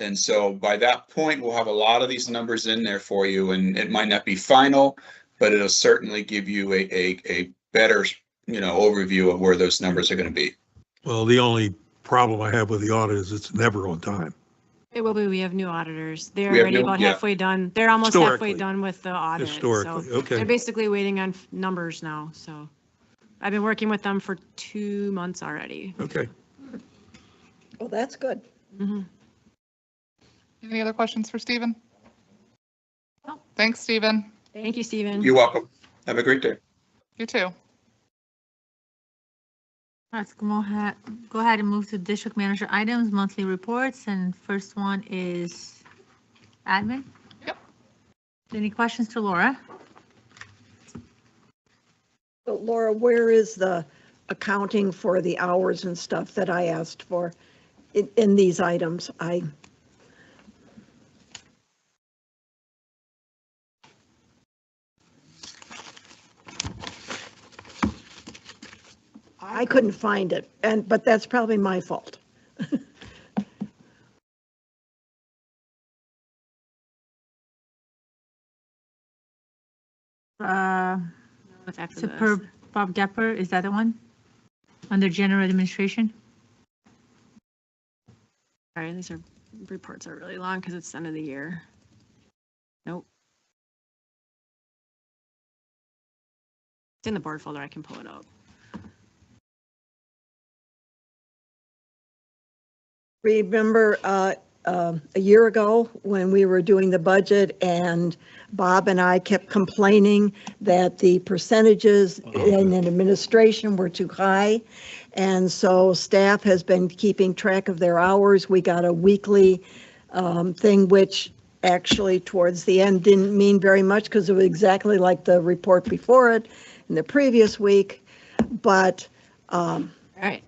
And so by that point, we'll have a lot of these numbers in there for you, and it might not be final, but it'll certainly give you a better, overview of where those numbers are going to be. Well, the only problem I have with the audit is it's never on time. It will be, we have new auditors. They're We have already new- about yeah. halfway done. They're almost halfway Historically. done with the audit. Historically, So okay. they're basically waiting on numbers now, so. I've been working with them for 2 months already. Okay. Well, that's good. Mhm. Any other questions for Stephen? Thanks, Stephen. Thank you, Stephen. You're welcome. Have a great day. You too. Let's go ahead and move to district manager items, monthly reports, and first one is admin. Yep. Any questions to Laura? So Laura, where is the accounting for the hours and stuff that I asked for in these items? I couldn't find it, but that's probably my fault. What's after Super this? Bob Gepper, is that the one? Under general administration? Sorry, these reports are really long because it's the end of the year. Nope. It's in the board folder. I can pull it up. Remember a year ago when we were doing the budget and Bob and I kept complaining that the percentages in administration were too high. And so staff has been keeping track of their hours. We got a weekly thing, which actually towards the end didn't mean very much because it was exactly like the report before it in the previous week. But All right.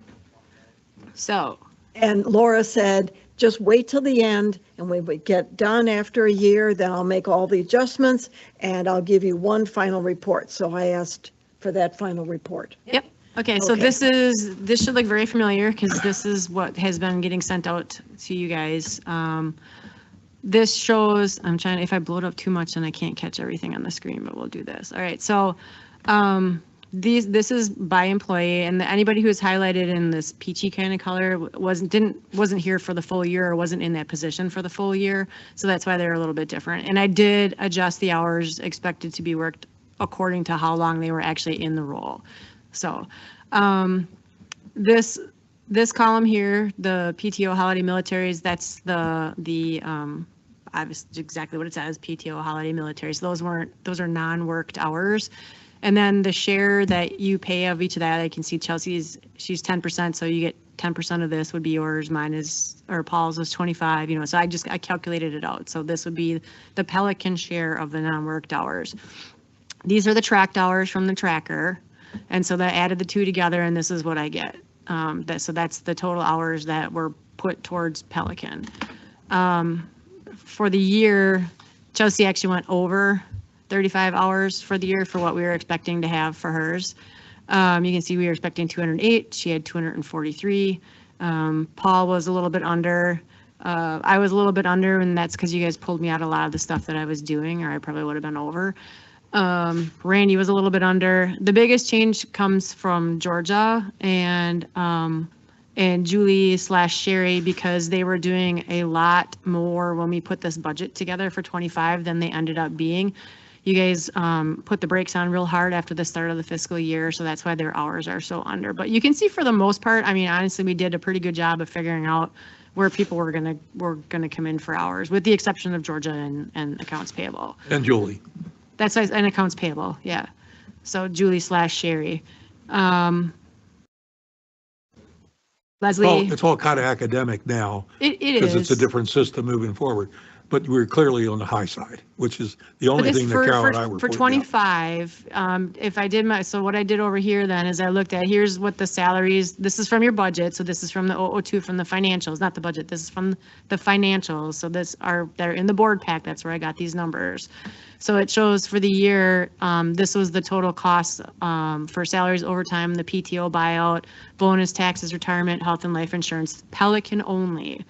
So and Laura said, just wait till the end and we would get done after a year, then I'll make all the adjustments and I'll give you one final report. So I asked for that final report. yep. Okay, so Okay. this should look very familiar because this is what has been getting sent out to you guys. This shows, if I blow it up too much, then I can't catch everything on the screen, but we'll do this. All right, so this is by employee, and anybody who's highlighted in this peachy kind of color wasn't here for the full year or wasn't in that position for the full year, so that's why they're a little bit different. And I did adjust the hours expected to be worked according to how long they were actually in the role. So this column here, the PTO holiday militaries, that's the obviously exactly what it says, PTO holiday militaries. Those are non-worked hours. And then the share that you pay of each of that, I can see she's 10%, so you get 10% of this would be yours. Mine is, or Paul's is 25, so I calculated it out. So this would be the Pelican share of the non-worked hours. These are the tracked hours from the tracker. And so that added the two together, and this is what I get. So that's the total hours that were put towards Pelican. For the year, Chelsea actually went over 35 hours for the year for what we were expecting to have for hers. You can see we were expecting 208. She had 243. Paul was a little bit under. I was a little bit under, and that's because you guys pulled me out a lot of the stuff that I was doing, or I probably would have been over. Randy was a little bit under. The biggest change comes from Georgia and Julie/Sherry, because they were doing a lot more when we put this budget together for 25 than they ended up being. You guys put the brakes on real hard after the start of the fiscal year, so that's why their hours are so under. But you can see for the most part, honestly, we did a pretty good job of figuring out where people were gonna come in for hours, with the exception of Georgia and accounts payable. And Julie. That's why, and accounts payable, yeah. So Julie/Sherry. Leslie. It's all kind of academic now. It Because is. it's a different system moving forward. But we're clearly on the high side, which is the only thing that Carol and I were For pointing out. 25, so what I did over here then is I looked at, here's what the salaries, this is from your budget, so this is from the 002 from the financials, not the budget, this is from the financials. So they're in the board pack, that's where I got these numbers. So it shows for the year, this was the total cost for salaries, overtime, the PTO buyout, bonus, taxes, retirement, health and life insurance, Pelican only.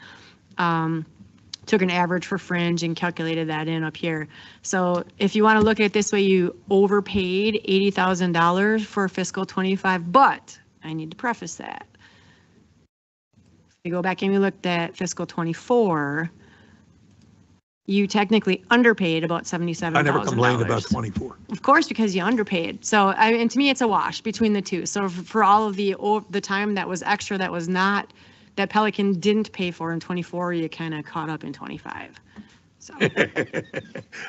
Took an average for fringe and calculated that in up here. So if you want to look at it this way, you overpaid $80,000 for fiscal 25, but I need to preface that. If you go back and we looked at fiscal 24, you technically underpaid about $77,000. I never complained about 24. Of course, because you underpaid. So, and to me, it's a wash between the two. So for all of the time that was extra, that was not, that Pelican didn't pay for in 24, you kind of caught up in 25. So,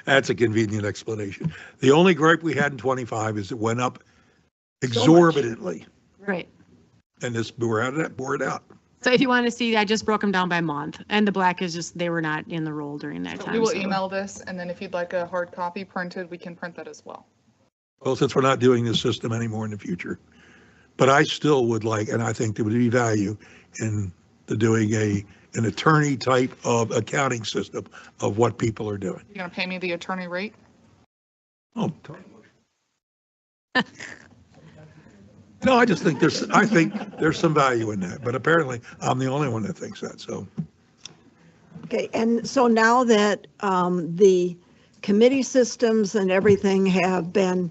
That's a convenient explanation. The only gripe we had in 25 is it went up exorbitantly. right. And this bore it out. So if you want to see, I just broke them down by month, and the black is just, they were not in the roll during that So time. we will so- email this, and then if you'd like a hard copy printed, we can print that as well. Well, since we're not doing this system anymore in the future. But I still would like, and I think there would be value in the doing an attorney type of accounting system of what people are doing. You gonna pay me the attorney rate? Oh. No, I just think there's some value in that, but apparently I'm the only one that thinks that, so. Okay, and so now that the committee systems and everything have been,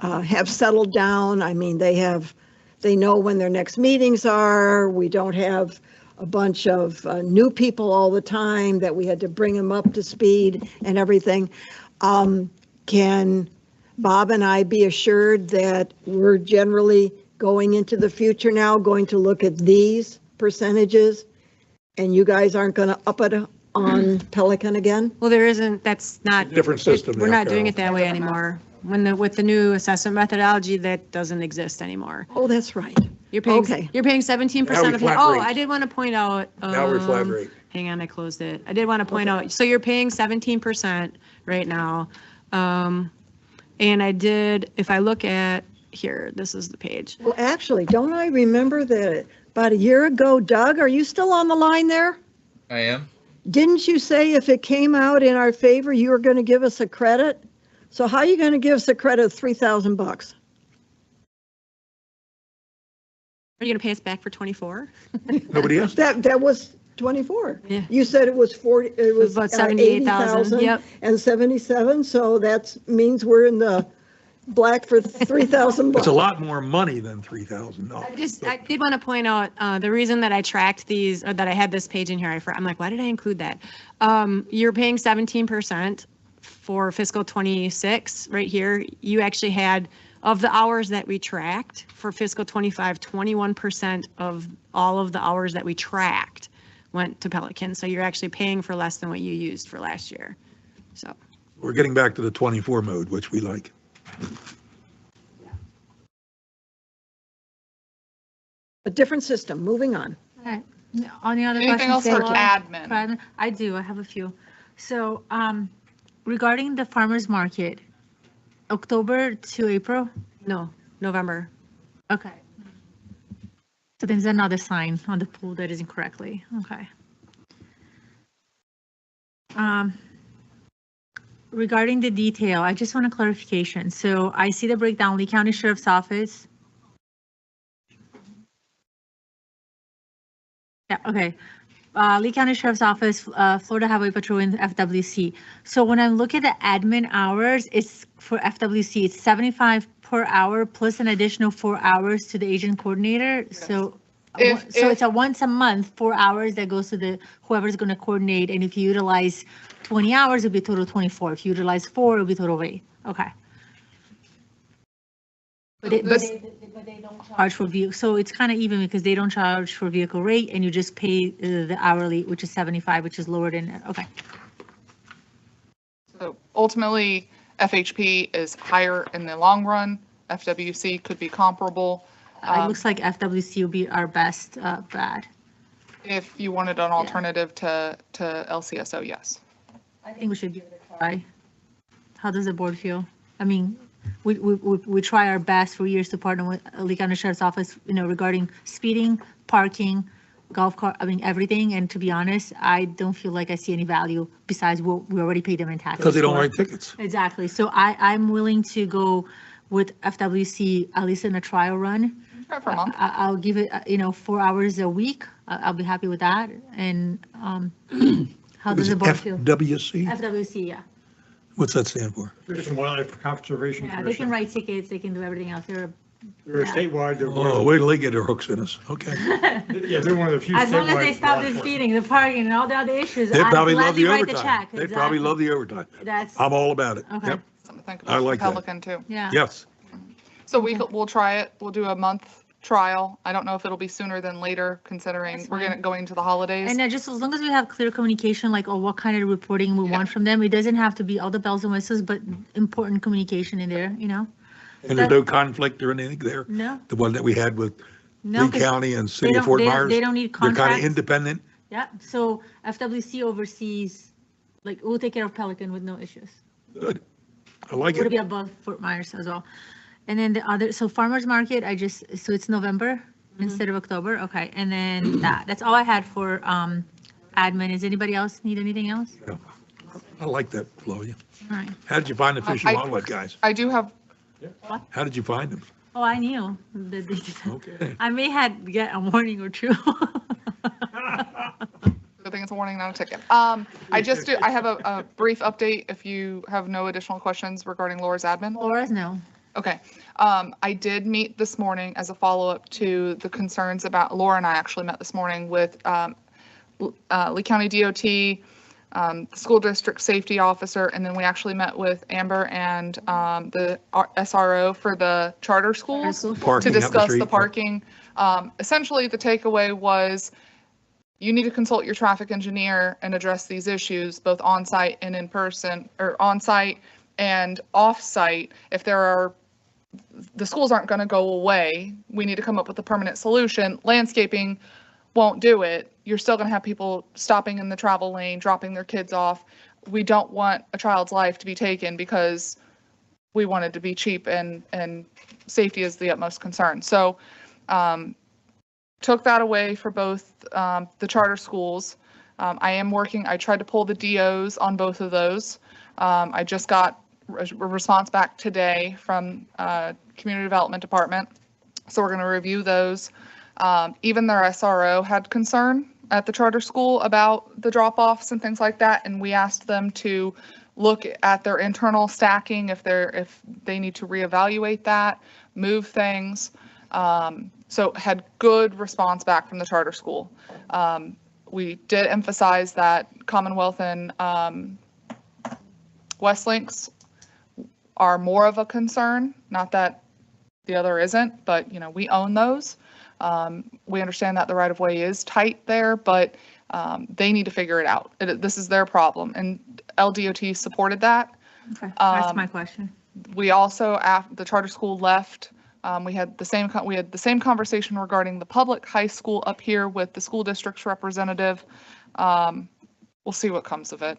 have settled down, I mean, they know when their next meetings are, we don't have a bunch of new people all the time that we had to bring them up to speed and everything. Can Bob and I be assured that we're generally going into the future now, going to look at these percentages? And you guys aren't going to up it on Pelican again? Well, there isn't, that's not. Different system We're now, not doing Carol. it that way anymore. With the new assessment methodology, that doesn't exist anymore. Oh, that's right. You're paying, Okay. you're paying 17% Now we of, flat oh, rate. I did want to point out. Now we're flat rate. Hang on, I closed it. I did want to point out, so you're paying 17% right now. And I did, if I look at, here, this is the page. Well, actually, don't I remember that about a year ago, Doug, are you still on the line there? I am. Didn't you say if it came out in our favor, you were going to give us a credit? So how are you going to give us a credit of $3,000? Are you going to pay us back for 24? Nobody else? That was 24. Yeah. You said it was 40, it was About 78,000, 80,000 yep. and 77, so that means we're in the black for $3,000. It's a lot more money than $3,000. I did want to point out, the reason that I tracked these, or that I had this page in here, I'm like, why did I include that? You're paying 17% for fiscal 26 right here. You actually had, of the hours that we tracked for fiscal 25, 21% of all of the hours that we tracked went to Pelican. So you're actually paying for less than what you used for last year. So We're getting back to the 24 mode, which we like. A different system, moving on. All right. Any other Anything else questions? for admin? I do, I have a few. So regarding the farmer's market, October to April? no, November. Okay. So there's another sign on the pool that is incorrectly, okay. Regarding the detail, I just want a clarification. So I see the breakdown, Lee County Sheriff's Office. Yeah, okay. Lee County Sheriff's Office, Florida Highway Patrol, and FWC. So when I look at the admin hours, it's for FWC, it's 75 per hour plus an additional 4 hours to the agent coordinator. So, so it's a once a month, 4 hours that goes to the, whoever's going to coordinate. And if you utilize 20 hours, it'll be a total of 24. If you utilize 4, it'll be a total of 8. Okay. But they don't charge for vehicle, so it's kind of even because they don't charge for vehicle rate and you just pay the hourly, which is 75, which is lower than, okay. So ultimately, FHP is higher in the long run. FWC could be comparable. It looks like FWC will be our best bad. If you wanted an alternative to LCSO, yes. I think we should give it a try. How does the board feel? I mean, we try our best for years to partner with Lee County Sheriff's Office, regarding speeding, parking, golf cart, I mean, everything. And to be honest, I don't feel like I see any value besides what we already paid them in taxes. Because they don't for. write tickets. Exactly. So I'm willing to go with FWC, at least in a trial run. Try for a month. I'll give it, 4 hours a week. I'll be happy with that. And how does the board feel? FWC? FWC, yeah. What's that stand for? Fish and Wildlife Conservation Yeah, they can Commission. write tickets, they can do everything else. They're statewide. they're one Oh, of wait till they get their hooks in us. Okay. the- Yeah, they're one of the few. As long as statewide they stop law the enforcement. speeding, the parking, and all the other issues, They I'd probably love gladly the write the overtime. check. They probably Exactly. love the overtime. That's, I'm all about it. okay, Yep. Something to think I about like for that. Pelican too. yeah. Yes. So we'll try it. We'll do a month trial. I don't know if it'll be sooner than later, considering That's we're fine. going into the holidays. And just as long as we have clear communication, like, oh, what kind of reporting we want from them, it doesn't have to be all the bells and whistles, but important communication in there, you know? And there's no conflict or anything there? No, The one that we had with no. Lee 'cause County and they City of don't- Fort they don't- Myers? They don't need They're kind of contracts. independent? Yeah, so FWC oversees, like, we'll take care of Pelican with no issues. Good. I like Would it. be above Fort Myers as well. And then the other, so farmer's market, so it's November instead of October, okay. And then that's all I had for admin. Does anybody else need anything else? I like that, Flo. All right. How did you find the Fish and I- Wildlife guys? I do have, How did you find them? Oh, I knew that they did that. Okay. I may had get a warning or two. I think it's a warning, not a ticket. I have a brief update if you have no additional questions regarding Laura's admin. Laura's no. Okay. I did meet this morning as a follow-up to the concerns about, Laura and I actually met this morning with Lee County DOT, the school district safety officer, and then we actually met with Amber and the SRO for the charter schools to Parking up the discuss the street. parking. Essentially, the takeaway was you need to consult your traffic engineer and address these issues, both on-site and in person, or on-site and off-site. If the schools aren't going to go away, we need to come up with a permanent solution. Landscaping won't do it. You're still going to have people stopping in the travel lane, dropping their kids off. We don't want a child's life to be taken because we want it to be cheap, and safety is the utmost concern. So took that away for both the charter schools. I tried to pull the DOs on both of those. I just got a response back today from Community Development Department. So we're going to review those. Even their SRO had concern at the charter school about the drop-offs and things like that. And we asked them to look at their internal stacking, if they need to reevaluate that, move things. So had good response back from the charter school. We did emphasize that Commonwealth and Westlinks are more of a concern, not that the other isn't, but we own those. We understand that the right of way is tight there, but they need to figure it out. This is their problem, and LDOT supported that. Okay, that's my question. We also, after the charter school left, we had the same conversation regarding the public high school up here with the school district's representative. We'll see what comes of it.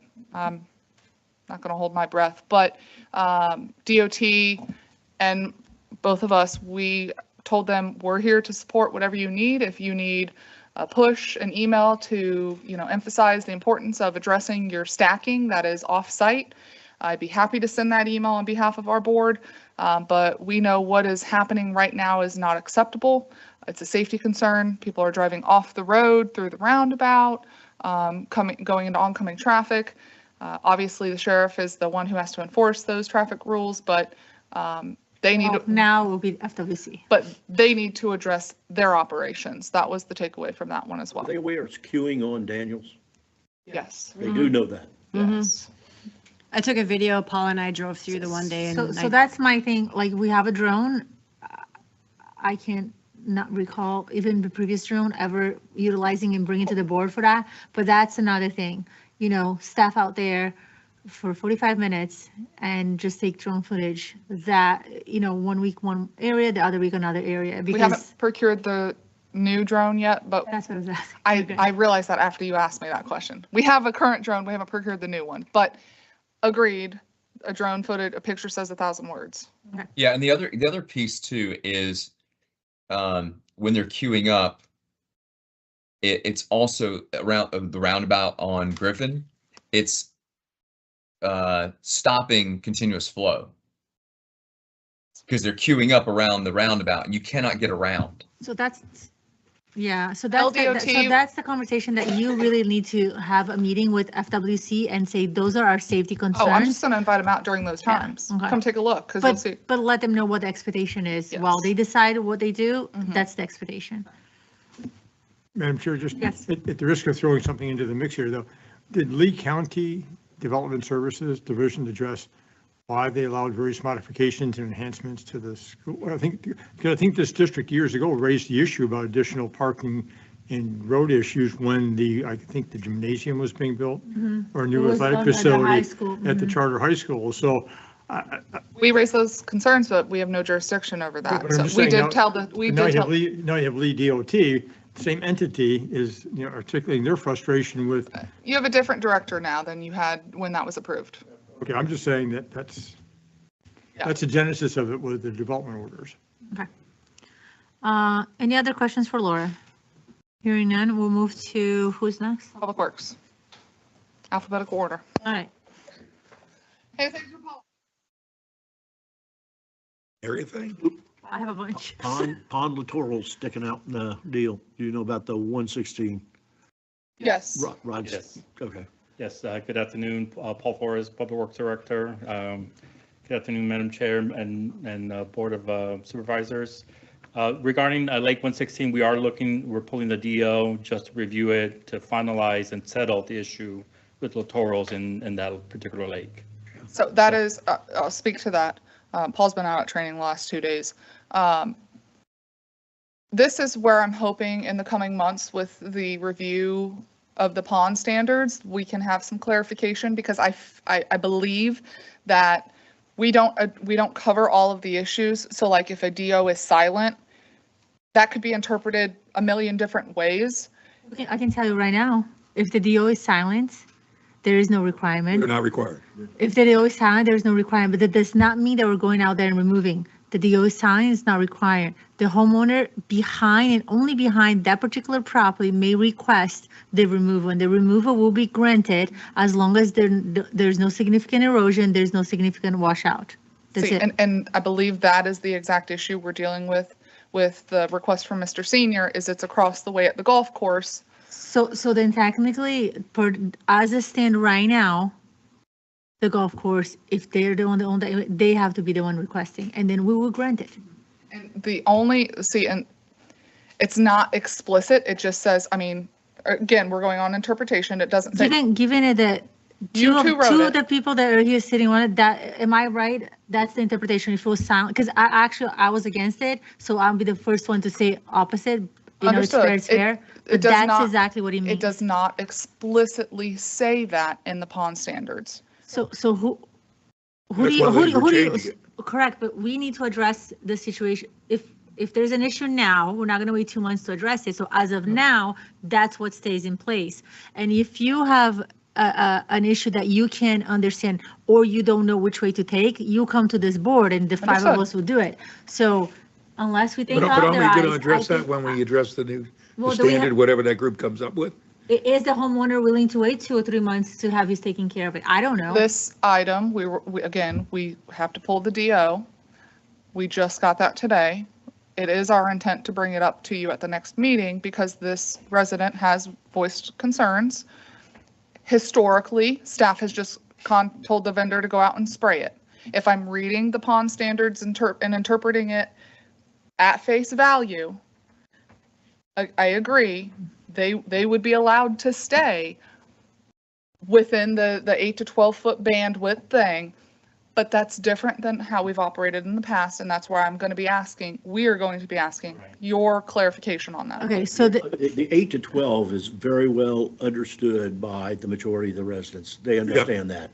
Not going to hold my breath, but DOT and both of us, we told them we're here to support whatever you need. If you need a push, an email to emphasize the importance of addressing your stacking that is off-site, I'd be happy to send that email on behalf of our board. But we know what is happening right now is not acceptable. It's a safety concern. People are driving off the road through the roundabout, going into oncoming traffic. Obviously, the sheriff is the one who has to enforce those traffic rules, but they need to, Now will be FWC. but they need to address their operations. That was the takeaway from that one as well. Are they aware it's queuing on Daniels? Yes. They do know that. Yes. I took a video, Paul and I drove through the one day and So that's my thing, like, we have a drone. I can't not recall even the previous drone ever utilizing and bringing to the board for that, but that's another thing. Staff out there for 45 minutes and just take drone footage that, 1 week one area, the other week another area, We because haven't procured the new drone yet, but that's what I was asking. I realized that after you asked me that question. We have a current drone, we haven't procured the new one, but agreed, a drone footage, a picture says 1,000 words. Yeah, and the other piece too is when they're queuing up, it's also around the roundabout on Griffin. It's stopping continuous flow because they're queuing up around the roundabout and you cannot get around. So that's the conversation that you really need to have a meeting with FWC and say, those are our safety concerns. Oh, I'm just gonna invite them out during those Yeah, times. okay. Come take a look, because you'll see. But let them know what the expectation is. Yes. While they decide what they do, Mhm. that's the expectation. Madam Chair, just Yes. at the risk of throwing something into the mix here, though, did Lee County Development Services Division address why they allowed various modifications and enhancements to the school. Because I think this district years ago raised the issue about additional parking and road issues when I think the gymnasium was being built or a It new was athletic done at the high facility school. at the charter high school. So We raised those concerns, but we have no jurisdiction over But that. I'm So just we saying now- did tell the, we now did you have tell, Lee, now you have Lee DOT, same entity is, articulating their frustration with, you have a different director now than you had when that was approved. okay, I'm just saying that's the genesis of it with the development orders. Okay. Any other questions for Laura? Hearing none, we'll move to, who's next? Public Works. Alphabetical order. All right. Hey, thanks for Paul. Everything? I have a bunch. Pond littoral sticking out in the deal. Do you know about the 116? Yes. Rods? Yes. Okay. Yes, good afternoon, Paul Forrest, Public Works Director. Good afternoon, Madam Chair and Board of Supervisors. Regarding Lake 116, we're pulling the DO just to review it, to finalize and settle the issue with littorals in that particular lake. So that is, I'll speak to that. Paul's been out at training the last 2 days. This is where I'm hoping in the coming months with the review of the pond standards, we can have some clarification because I believe that we don't cover all of the issues. So like if a DO is silent, that could be interpreted a million different ways. Okay, I can tell you right now, if the DO is silent, there is no requirement. They're not required. If the DO is silent, there is no requirement, but that does not mean that we're going out there and removing. The DO is silent, it's not required. The homeowner behind and only behind that particular property may request the removal, and the removal will be granted as long as there's no significant erosion, there's no significant washout. That's See, it. and I believe that is the exact issue we're dealing with the request from Mr. Senior, is it's across the way at the golf course. So then technically, as it stand right now, the golf course, if they're the one that own that, they have to be the one requesting, and then we will grant it. And the only, and it's not explicit, it just says, I mean, again, we're going on interpretation, it doesn't say. Given it that You two wrote two it. of the people that are here sitting on it, that, am I right? That's the interpretation. If it was silent, because I was against it, so I'll be the first one to say opposite. You know, it's fair, Understood. it's fair. It But does that's not- exactly what he means. It does not explicitly say that in the pond standards. So who do That's you, why who do we're you, changing correct, but we need to address the situation. If there's an issue now, we're not going to wait 2 months to address it. So as of now, that's what stays in place. And if you have an issue that you can understand, or you don't know which way to take, you come to this board and the 5 of Understood. us will do it. So unless we think But aren't we otherwise. going to address I that think- when we address the new Well, the do we have- standard, whatever that group comes up with? Is the homeowner willing to wait 2 or 3 months to have his taken care of it? I don't know. This item, again, we have to pull the DO. We just got that today. It is our intent to bring it up to you at the next meeting because this resident has voiced concerns. Historically, staff has just told the vendor to go out and spray it. If I'm reading the pond standards and interpreting it at face value, I agree, they would be allowed to stay within the 8 to 12 foot bandwidth thing, but that's different than how we've operated in the past, and that's where we are going to be asking your clarification on that. Okay, so The 8 to 12 is very well understood by the majority of the residents. They understand that.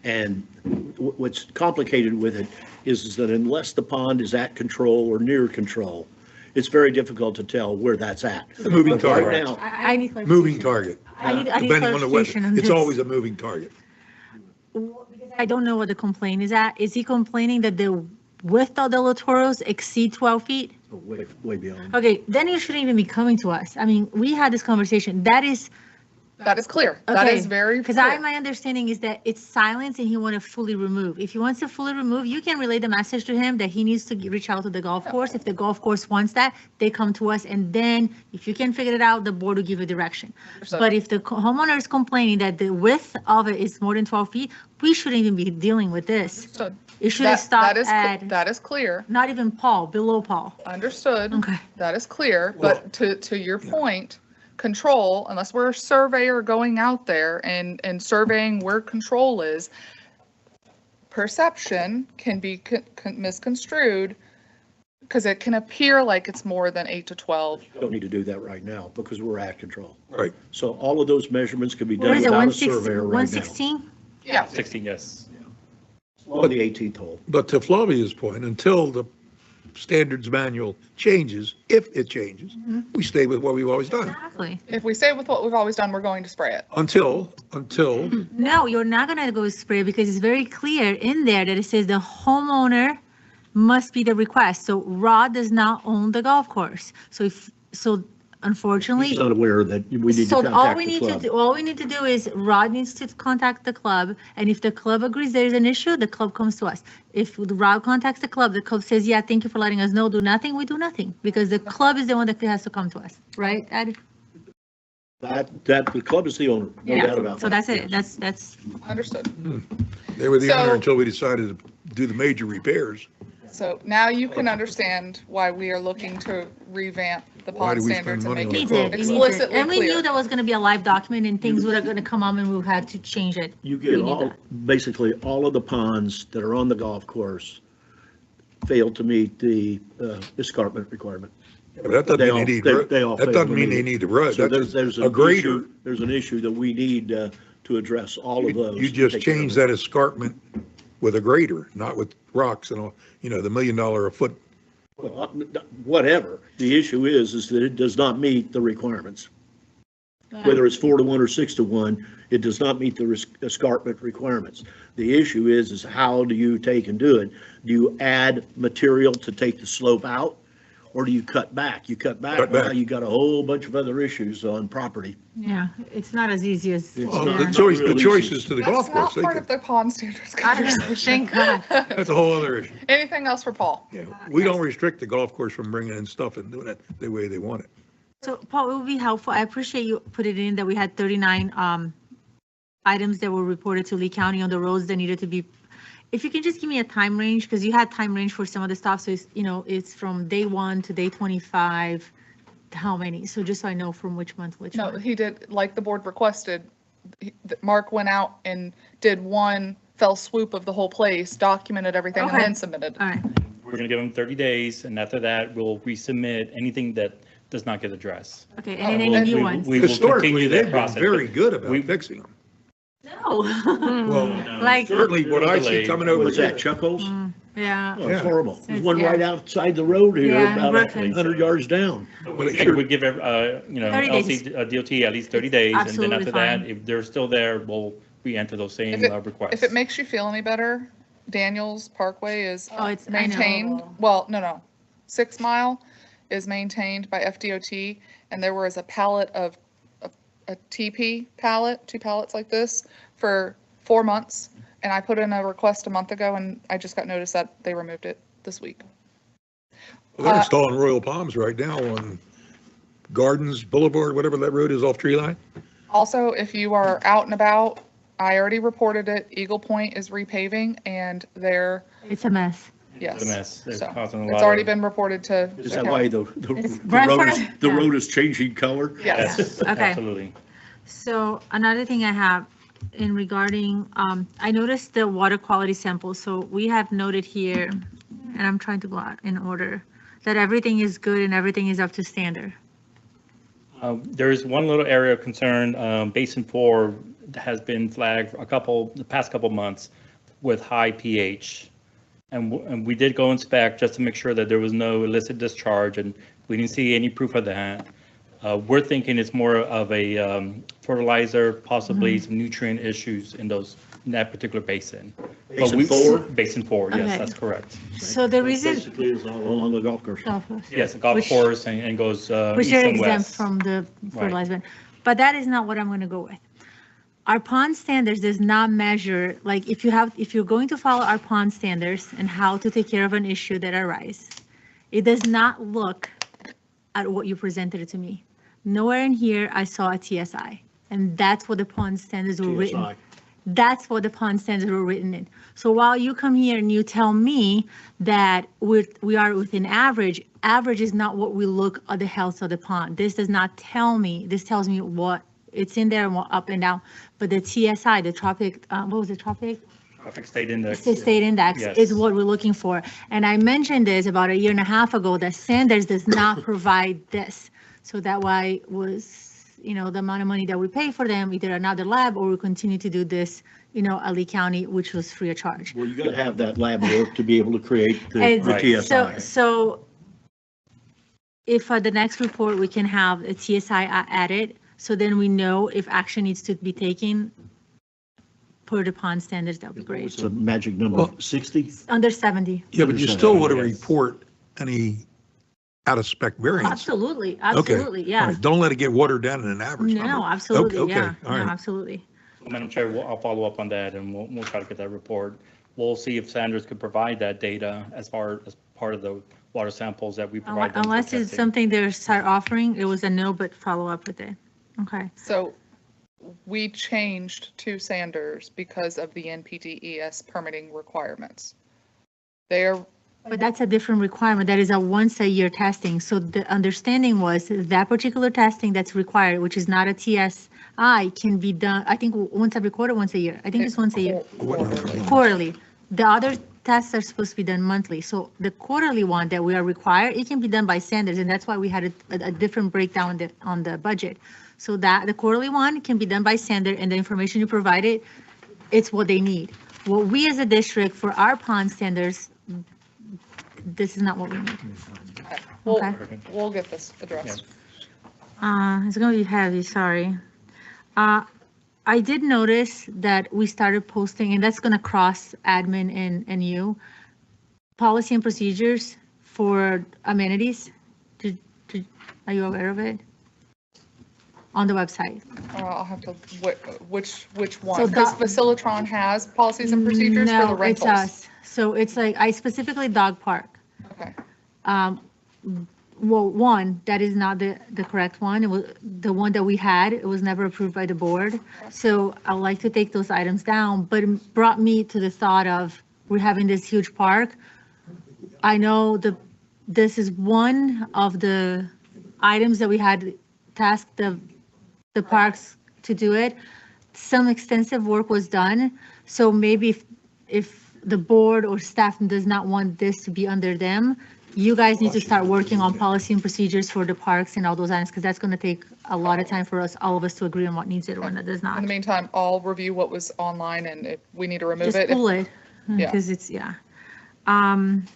And what's complicated with it is that unless the pond is at control or near control, it's very difficult to tell where that's at. A moving But target. Right now, I need clarification. Moving target. I need Depending on the weather. clarification on It's this. always a moving target. Because I don't know what the complaint is at. Is he complaining that the width of the littorals exceed 12 feet? way beyond. Okay, then you shouldn't even be coming to us. I mean, we had this conversation. That is clear. That okay. is very Because clear. my understanding is that it's silence and he want to fully remove. If he wants to fully remove, you can relay the message to him that he needs to reach out to the golf course. If the golf course wants that, they come to us, and then if you can figure it out, the board will give you direction. But if the homeowner is complaining that the width of it is more than 12 feet, we shouldn't even be dealing with this. Understood. It should have stopped at, That is clear. not even Paul, below Paul. Understood. Okay. That is clear, but to your point, control, unless we're a surveyor going out there and surveying where control is, perception can be misconstrued because it can appear like it's more than 8 to 12. Don't need to do that right now because we're at control. Right. So all of those measurements can be What done is it, without a 116? surveyor right now. 116? Yeah. 16, yes. On the 18th hole. But to Flavia's point, until the standards manual changes, if it changes, we stay with what we've always done. Exactly. If we stay with what we've always done, we're going to spray it. Until, No, you're not gonna go spray because it's very clear in there that it says the homeowner must be the request. So Rod does not own the golf course. So unfortunately. He's not aware that we need to So contact the club. all we need to do is Rod needs to contact the club, and if the club agrees there's an issue, the club comes to us. If Rod contacts the club says, yeah, thank you for letting us know, do nothing, we do nothing, because the club is the one that has to come to us, right, Ed? That, the club is the owner, no doubt about that. So that's it, that's, Understood. they were the So- owner until we decided to do the major repairs. So now you can understand why we are looking to revamp the Why pond do we standards spend and money make on it the explicitly and we knew clear. there was gonna be a live document and things were gonna come up and we had to change it. You We get need all, basically, all of the ponds that are on the golf course fail to meet the escarpment requirement. But that doesn't They mean all- they need, they all fail that doesn't to mean meet they it. need to run. So That's there's a grader. there's an issue that we need to address all of those. You just change that escarpment with a grader, not with rocks and, the $1 million a foot. Well, whatever. The issue is that it does not meet the requirements. Whether it's 4 to 1 or 6 to 1, it does not meet the escarpment requirements. The issue is how do you take and do it? Do you add material to take the slope out? Or do you cut back? You cut back, now you got a whole bunch of other issues on property. Yeah, it's not as easy as. Well, yeah. the choice is to the That's golf course. not part of the pond standards I don't know, conversation. thank God. That's a whole other issue. Anything else for Paul? Yeah, we don't restrict the golf course from bringing in stuff and doing it the way they want it. So Paul, it would be helpful, I appreciate you put it in that we had 39 items that were reported to Lee County on the roads that needed to be, if you can just give me a time range, because you had time range for some of the stuff, so it's, it's from day 1 to day 25, how many? So just so I know from which month, which No, one. he did, like the board requested, Mark went out and did one fell swoop of the whole place, documented everything, and Okay. then submitted. All right, We're going to give them 30 days, and after that, we'll resubmit anything that does not get addressed. okay, and then We- new we- ones. We will Historically, continue they've that been process. very good about we- fixing them. No. Well, Like, certainly what I see Delayed. coming over What is that, here. Chuckles? yeah, Oh, it's horrible. There's It's- one right yeah. outside the road here, Yeah, about Griffin. 100 yards down. But it We sure- would give, 30 days. DOT at least 30 days, and then Absolutely after that, fine. if they're still there, we'll re-enter those same requests. If it makes you feel any better, Daniels Parkway is Oh, it's- I know. maintained, well, no, 6 Mile is maintained by FDOT, and there was a pallet of, a TP pallet, 2 pallets like this, for 4 months, and I put in a request a month ago, and I just got notice that they removed it this week. Well, they're installing Royal Palms right now on Gardens Boulevard, whatever that road is off Tree Line. Also, if you are out and about, I already reported it, Eagle Point is repaving, and they're, it's a mess. yes. It's a mess. They're So, causing a it's lot already of- been reported to. Is that why the It's road is, Bradford? the Yeah. road is changing color? Yes. Okay. Absolutely. So another thing I have in regarding, I noticed the water quality sample. So we have noted here, and I'm trying to go out in order, that everything is good and everything is up to standard. There is one little area of concern, Basin 4 has been flagged the past couple months with high pH. And we did go inspect just to make sure that there was no illicit discharge, and we didn't see any proof of that. We're thinking it's more of a fertilizer, possibly some nutrient issues in that particular basin. But Basin we- 4? Basin 4, yes, Okay. that's correct. So the reason, Basically, it's all along the golf course. Yes, a golf Which- course and goes which east are and exempt west. from the fertilizer, but that is not what I'm going to go with. Our pond standards does not measure, like if you're going to follow our pond standards and how to take care of an issue that arises, it does not look at what you presented it to me. Nowhere in here I saw a TSI, and that's what the pond standards were written. TSI. That's what the pond standards were written in. So while you come here and you tell me that we are within average is not what we look at the health of the pond. This does not tell me, this tells me what it's in there up and down. But the TSI, the tropic, what was it, tropic? Traffic state index. State index Yes. is what we're looking for. And I mentioned this about a year and a half ago, that Sanders does not provide this. So that why was, the amount of money that we pay for them, either another lab or we continue to do this, at Lee County, which was free of charge. Well, you got to have that lab work to be able to create the And TSI. So if the next report, we can have a TSI added, so then we know if action needs to be taken per the pond standards, that would be great. It's a magic number, 60? Under 70. Yeah, but you still want to Yes. report any out-of-spec variance. Absolutely, Okay. absolutely, All yeah. right, don't let it get watered down in an average number. No, absolutely, Okay, yeah, all no, right. absolutely. Madam Chair, I'll follow up on that and we'll try to get that report. We'll see if Sanders could provide that data as part of the water samples that we provide them for Unless it's testing. something they start offering, it was a no, but follow up with it. Okay. So we changed to Sanders because of the NPDES permitting requirements. They're, But that's a different requirement. That is a once-a-year testing. So the understanding was that particular testing that's required, which is not a TSI, can be done, I think, once every quarter, once a year. I think it's once a year. Quarterly. The other tests are supposed to be done monthly. So the quarterly one that we are required, it can be done by Sanders, and that's why we had a different breakdown on the budget. So that the quarterly one can be done by Sanders, and the information you provided, it's what they need. What we as a district, for our pond standards, this is not what we need. we'll, Okay. we'll get this addressed. It's gonna be heavy, sorry. I did notice that we started posting, and that's gonna cross admin and you, policy and procedures for amenities. Are you aware of it? On the website. I'll have to, which So one? Because that- Facilitron has policies and procedures for the No, it's rentals. us. So it's like, I specifically dog park. Okay. Well, one, that is not the correct one. It was the one that we had, it was never approved by the board. So I'd like to take those items down, but it brought me to the thought of, we're having this huge park. I know this is one of the items that we had tasked the parks to do it. Some extensive work was done. So maybe if the board or staff does not want this to be under them, you guys need to start working on policy and procedures for the parks and all those items, because that's going to take a lot of time for us, all of us, to agree on what needs it or what does In not. the meantime, I'll review what was online, and if we need to remove Just it. pull it, Yeah. because it's, yeah. Then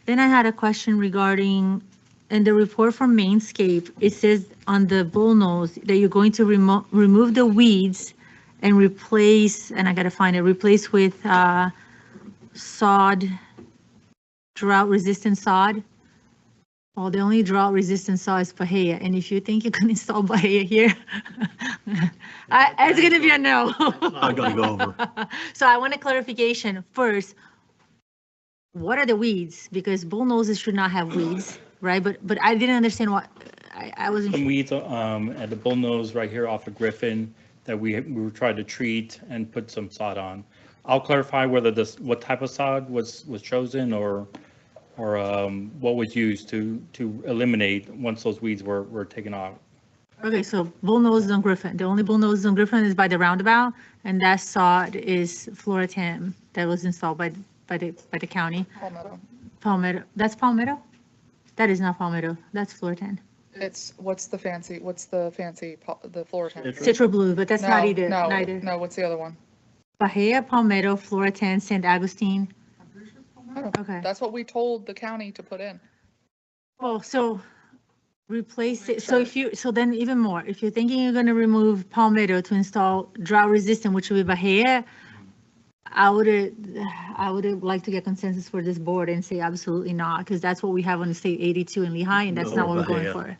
I had a question regarding, in the report from Mainscape, it says on the bullnose that you're going to remove the weeds and replace, and I gotta find it, replace with sod, drought-resistant sod. Well, the only drought-resistant sod is Bahia, and if you think you can install Bahia here, it's gonna be a no. I gotta go over. So I want a clarification first. What are the weeds? Because bullnoses should not have weeds, right? But I didn't understand what, I wasn't. Some weeds at the bullnose right here off of Griffin that we were trying to treat and put some sod on. I'll clarify whether what type of sod was chosen or what was used to eliminate once those weeds were taken off. Okay, so bullnoses on Griffin. The only bullnoses on Griffin is by the roundabout, and that sod is Floritan that was installed by the county. Palmetto. Palmetto, that's Palmetto? That is not Palmetto, that's Floritan. It's, the Floritan? Citra Blue, but that's not either, No, neither. no, what's the other one? Bahia, Palmetto, Floritan, St. Augustine. Palmetto. Okay. That's what we told the county to put in. Oh, so replace it, so so then even more, if you're thinking you're gonna remove Palmetto to install drought resistant, which would be Bahia, I would like to get consensus for this board and say absolutely not, because that's what we have on the state 82 in Lehigh, and that's not what we're going for.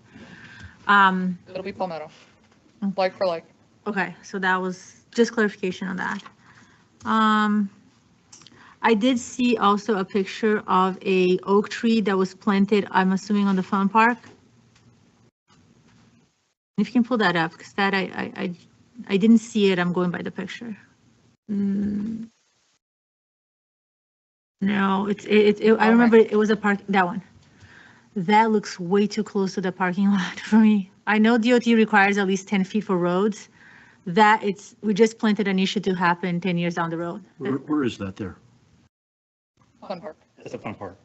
It'll be Palmetto, like for like. Okay, so that was just clarification on that. I did see also a picture of a oak tree that was planted, I'm assuming on the fun park. If you can pull that up, because that I didn't see it, I'm going by the picture. No, I remember it was a park, that one. That looks way too close to the parking lot for me. I know DOT requires at least 10 feet for roads. We just planted an issue to happen 10 years down the road. Where is that there? Fun park. That's a fun part.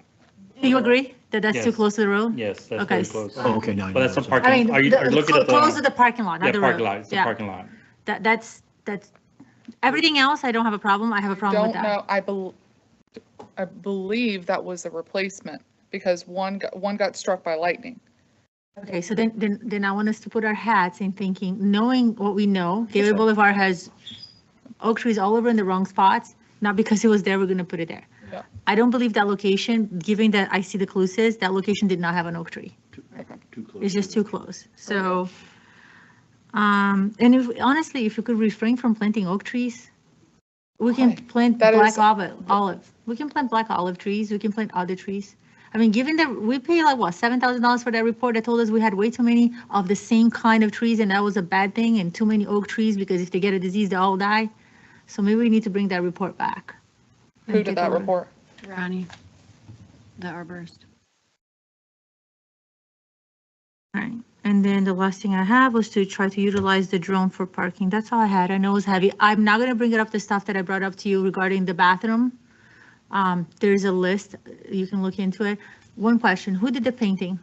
Do you agree that that's too Yes. close to the road? Yes, that's Okay, very close. Oh, okay, now. But that's a know. parking. I mean, Are you looking at the? close to the parking lot, Yeah, not the road. parking lot, it's the Yeah. parking lot. That's, everything else, I don't have a problem. I have a problem with Don't that. know, I believe that was a replacement because one got struck by lightning. Okay, so then I want us to put our hats in thinking, knowing what we know, Gateway sure. Boulevard has oak trees all over in the wrong spots, not because it was there, we're gonna put it there. Yeah. I don't believe that location, given that I see the clues, that location did not have an oak tree. Too close. It's just too close. So, and if, honestly, if you could refrain from planting oak trees, we can Why? plant That black is- olive. We can plant black olive trees. We can plant other trees. I mean, given that we pay like what, $7,000 for that report that told us we had way too many of the same kind of trees and that was a bad thing, and too many oak trees because if they get a disease, they all die. So maybe we need to bring that report back. and Who take did a that look. report? Ronnie, the arborist. All right. And then the last thing I have was to try to utilize the drone for parking. That's all I had. I know it was heavy. I'm not gonna bring it up the stuff that I brought up to you regarding the bathroom. There's a list. You can look into it. One question, who did the painting?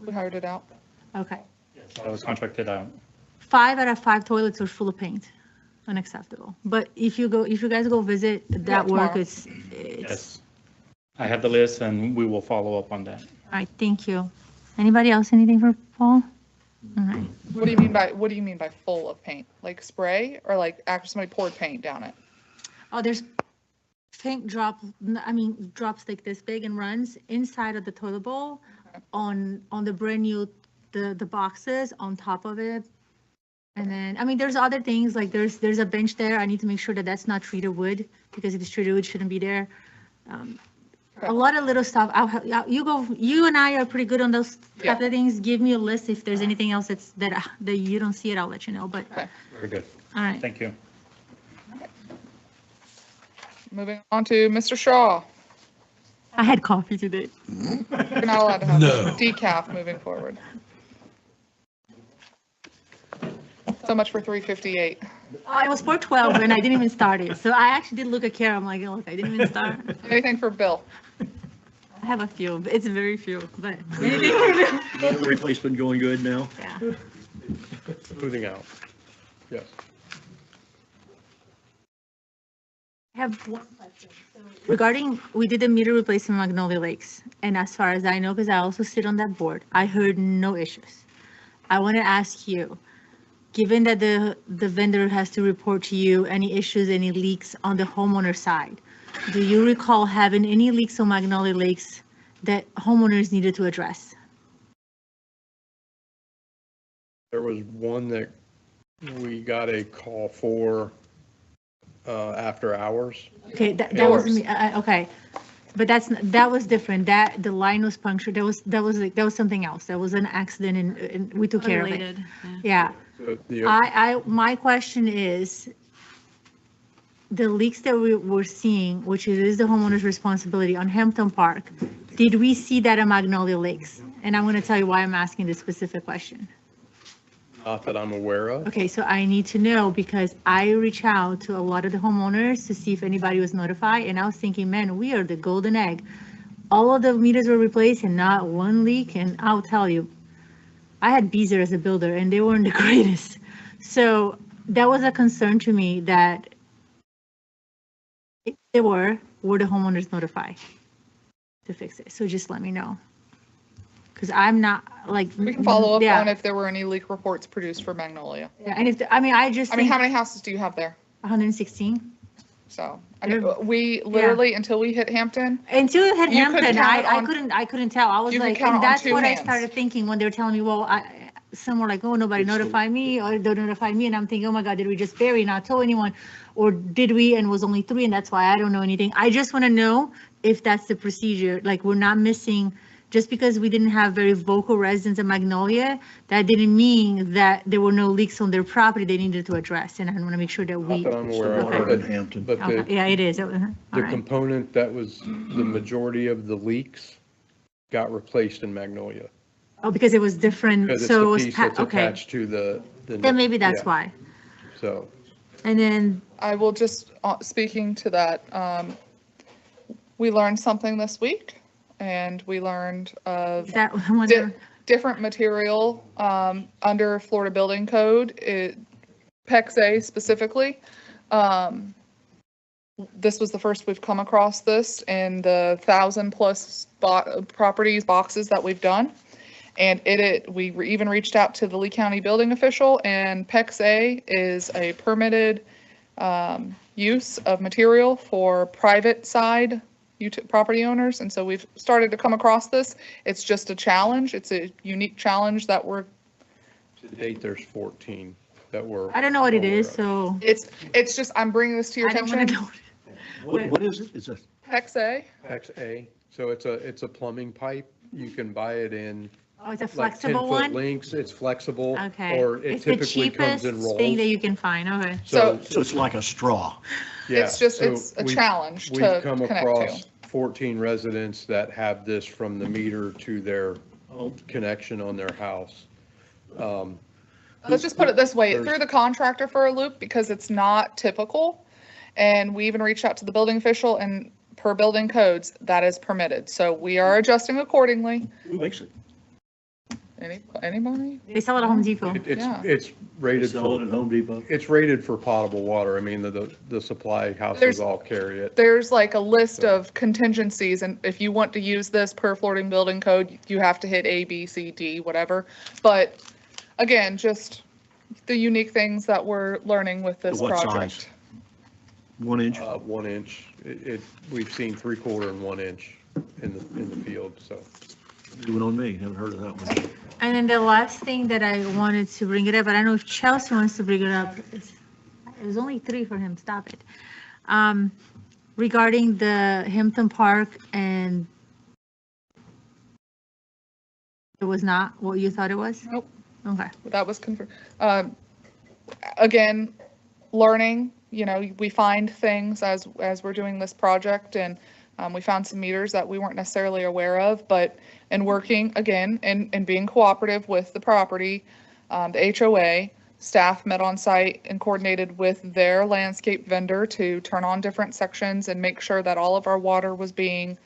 We hired it out. Okay. So I was contracted out. 5 out of 5 toilets are full of paint. Unacceptable. But if you guys go visit that work, tomorrow. it's, Yes. I have the list and we will follow up on that. all right, thank you. Anybody else, anything for Paul? All right. What do you mean by full of paint? Like spray or like after somebody poured paint down it? Oh, there's paint drops like this big and runs inside of the toilet bowl on the brand new, the boxes on top of it. And then, there's other things, like there's a bench there. I need to make sure that that's not treated wood, because if it's treated wood, it shouldn't be there. A lot of little stuff. You and I are pretty good on those type of things. Give me a list if there's anything else that you don't see it, I'll let you know, but, Very good. all right. Thank you. Moving on to Mr. Shaw. I had coffee today. You're not allowed to have decaf moving forward. So much for 358. Oh, it was 4:12 and I didn't even start it. So I actually did look at Kara. I'm like, oh, look, I didn't even start. Anything for Bill? I have a few, but it's very few, but The replacement going good now? yeah. Moving out. Yes. I have one question. Regarding, we did a meter replacement in Magnolia Lakes, and as far as I know, because I also sit on that board, I heard no issues. I want to ask you, given that the vendor has to report to you any issues, any leaks on the homeowner side, do you recall having any leaks on Magnolia Lakes that homeowners needed to address? There was one that we got a call for after hours. Okay, that was me, okay. But that was different. That, the line was punctured. That was something else. That was an accident and we took care of it. Unrelated, Yeah. So the- My question is, the leaks that we were seeing, which is the homeowner's responsibility on Hampton Park, did we see that at Magnolia Lakes? And I'm going to tell you why I'm asking this specific question. Not that I'm aware of. Okay, so I need to know because I reach out to a lot of the homeowners to see if anybody was notified, and I was thinking, man, we are the golden egg. All of the meters were replaced and not one leak, and I'll tell you, I had Beezer as a builder and they weren't the greatest. So that was a concern to me, that if they were the homeowners notified to fix it? So just let me know. Because I'm not like. We can follow up yeah. on if there were any leak reports produced for Magnolia. Yeah, and if, I just I mean, think how many houses do you have there? 116. So, I mean, we literally, until we hit Hampton, Until it hit You could Hampton, count I on- couldn't tell. I was you could like, count and on that's two what I hands. started thinking when they were telling me, well, some were like, oh, nobody notified me, or they notified me, and I'm thinking, oh my God, did we just bury, not tell anyone? Or did we, and was only 3, and that's why I don't know anything. I just want to know if that's the procedure, like we're not missing, just because we didn't have very vocal residents in Magnolia, that didn't mean that there were no leaks on their property they needed to address, and I want to make sure that we. Not that I'm aware of. Water in But Hampton. but Okay, the, yeah, it is. All the right. component that was the majority of the leaks got replaced in Magnolia. Oh, because it was different, Because it's so it the was, piece that's okay, attached to the. then maybe that's yeah, why. So, And then, I will just, speaking to that, we learned something this week, and we learned of is that one, different material under Florida Building Code, PEX A specifically. This was the first we've come across this in the 1,000+ properties, boxes that we've done. And we even reached out to the Lee County building official, and PEX A is a permitted use of material for private side property owners. And so we've started to come across this. It's just a challenge. It's a unique challenge that we're. to date, there's 14 that were. I don't know what it aware is, of. so. It's just, I'm bringing this to your I don't wanna attention. know. What is it? Is it? PEX A. XA, so it's a plumbing pipe. You can buy it in Oh, it's a like 10-foot flexible one? lengths. It's flexible. Okay. Or it It's the typically comes cheapest in rolls. thing that you can find, okay. So- So it's like a straw. Yeah, It's just, so it's a we- challenge to We've come connect across to. 14 residents that have this from the meter to their connection on their house. Let's just put it this way, it There's- threw the contractor for a loop because it's not typical. And we even reached out to the building official, and per building codes, that is permitted. So we are adjusting accordingly. Who makes it? Anybody? They sell it at Home Depot. Yeah. It's rated Sell it at for, Home Depot? it's rated for potable water. I mean, the supply houses There's- all carry it. There's like a list of contingencies, and if you want to use this per Florida building code, you have to hit A, B, C, D, whatever. But again, just the unique things that we're learning with this What project. size? 1 inch? 1 inch. We've seen 3/4 and 1 inch in the field, so. New one on me. Haven't heard of that one. And then the last thing that I wanted to bring it up, I don't know if Chelsea wants to bring it up. It was only 3 for him, stop it. Regarding the Hampton Park, and it was not what you thought it was? Nope. Okay. That was confirmed. Again, learning, we find things as we're doing this project, and we found some meters that we weren't necessarily aware of, but in working again and being cooperative with the property, the HOA, staff met on site and coordinated with their landscape vendor to turn on different sections and make sure that all of our water was going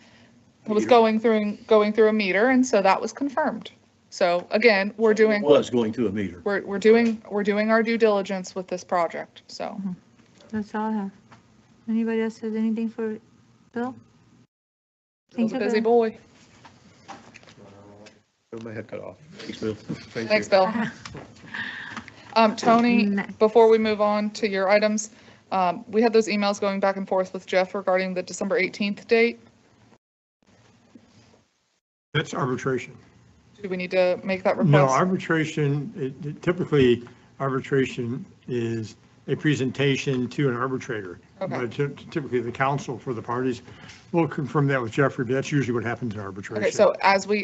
through a meter, and so that was confirmed. So again, we're doing. Was going to a meter. We're doing our due diligence with this project, so. That's all I have. Anybody else has anything for Bill? Bill's a Think of busy it. boy. Got my head cut off. Thanks, Bill. Thank you. Bill. Tony, Next. before we move on to your items, we had those emails going back and forth with Jeff regarding the December 18th date. That's arbitration. Do we need to make that No, request? arbitration, typically, arbitration is a presentation to an arbitrator. Okay. But typically, the counsel for the parties will confirm that with Jeffrey, but that's usually what happens in arbitration. Okay,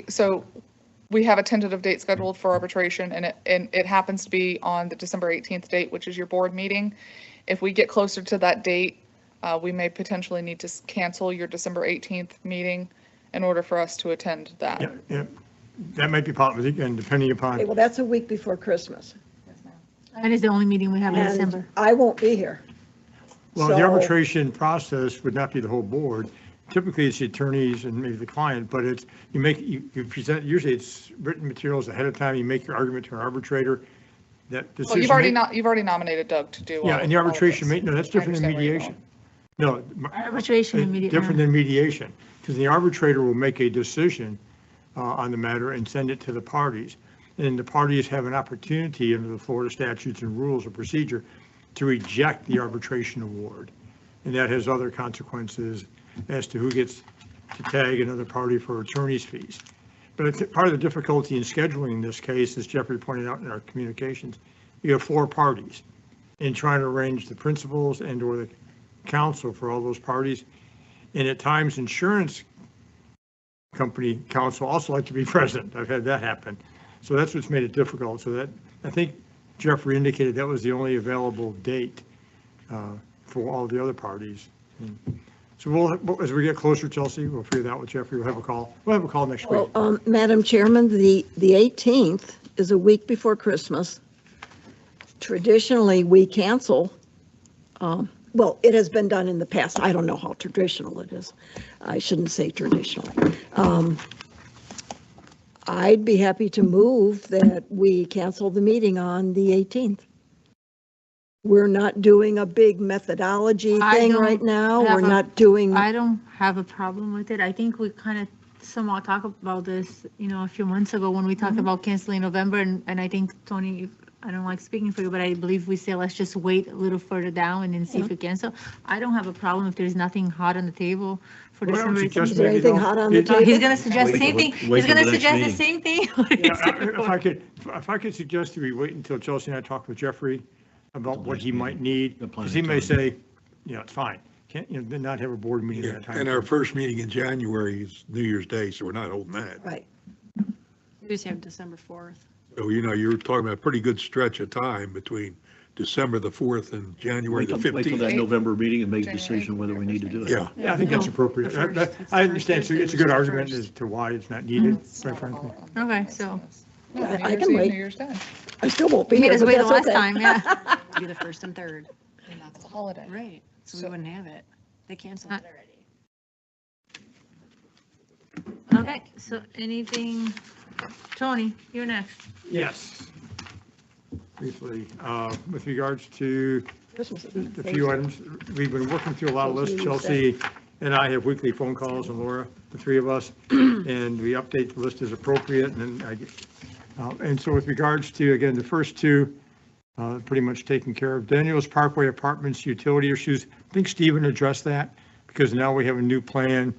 so we have a tentative date scheduled for arbitration, and it happens to be on the December 18th date, which is your board meeting. If we get closer to that date, we may potentially need to cancel your December 18th meeting in order for us to attend that. Yeah, that might be possible, again, depending upon. Okay, well, that's a week before Christmas. That is the only meeting we have in And December. I won't be here. Well, the So- arbitration process would not be the whole board. Typically, it's the attorneys and maybe the client, but it's, you present, usually it's written materials ahead of time, you make your argument to an arbitrator. That Well, decision. you've already nominated Doug to do all Yeah, and the all of arbitration, this. no, that's I different than understand where you're mediation. No. Arbitration and mediation. Different than mediation, because the arbitrator will make a decision on the matter and send it to the parties. And the parties have an opportunity under the Florida statutes and rules of procedure to reject the arbitration award. And that has other consequences as to who gets to tag another party for attorney's fees. But part of the difficulty in scheduling this case, as Jeffrey pointed out in our communications, you have 4 parties. In trying to arrange the principals and or the counsel for all those parties. And at times, insurance company counsel also like to be present. I've had that happen. So that's what's made it difficult. So that, I think Jeffrey indicated that was the only available date for all the other parties. And So as we get closer, Chelsea, we'll figure that out with Jeffrey. We'll have a call. We'll have a call next week. Well, Madam Chairman, the 18th is a week before Christmas. Traditionally, we cancel, well, it has been done in the past. I don't know how traditional it is. I shouldn't say traditionally. I'd be happy to move that we cancel the meeting on the 18th. We're not doing a big methodology thing right now. We're not doing. I don't have a problem with it. I think we kind of somewhat talked about this, a few months ago when we talked about canceling November. And I think, Tony, I don't like speaking for you, but I believe we say, let's just wait a little further down and then see if we cancel. I don't have a problem if there's nothing hot on the table for December. Is there anything hot on the table? He's going to suggest the same thing. He's going to suggest the same thing. If I could suggest that we wait until Chelsea and I talk with Jeffrey about what he might need, because he may say, it's fine. Can't, not have a board meeting at that time. And our first meeting in January is New Year's Day, so we're not holding that. Right. We just have December 4th. So, you're talking about a pretty good stretch of time between December the 4th and January the 15th. Wait till that November meeting and make a decision whether we need to do it. Yeah. Yeah, I think that's appropriate. I understand. It's a good argument as to why it's not needed, quite frankly. Okay, so. I can wait. New Year's Day. I still won't be You made here, us but wait the that's last okay. time, yeah. Do the 1st and 3rd. And that's the holiday. Right, so we wouldn't have it. They canceled it already. Okay, so anything, Tony, you're next. Yes. Briefly, with regards to Christmas is the few items, we've been working through a lot of lists. Chelsea and I have weekly phone calls, and Laura, the three of us, and we update the list as appropriate. And so with regards to, again, the first two, pretty much taken care of. Daniels Parkway Apartments utility issues. I think Stephen addressed that because now we have a new plan.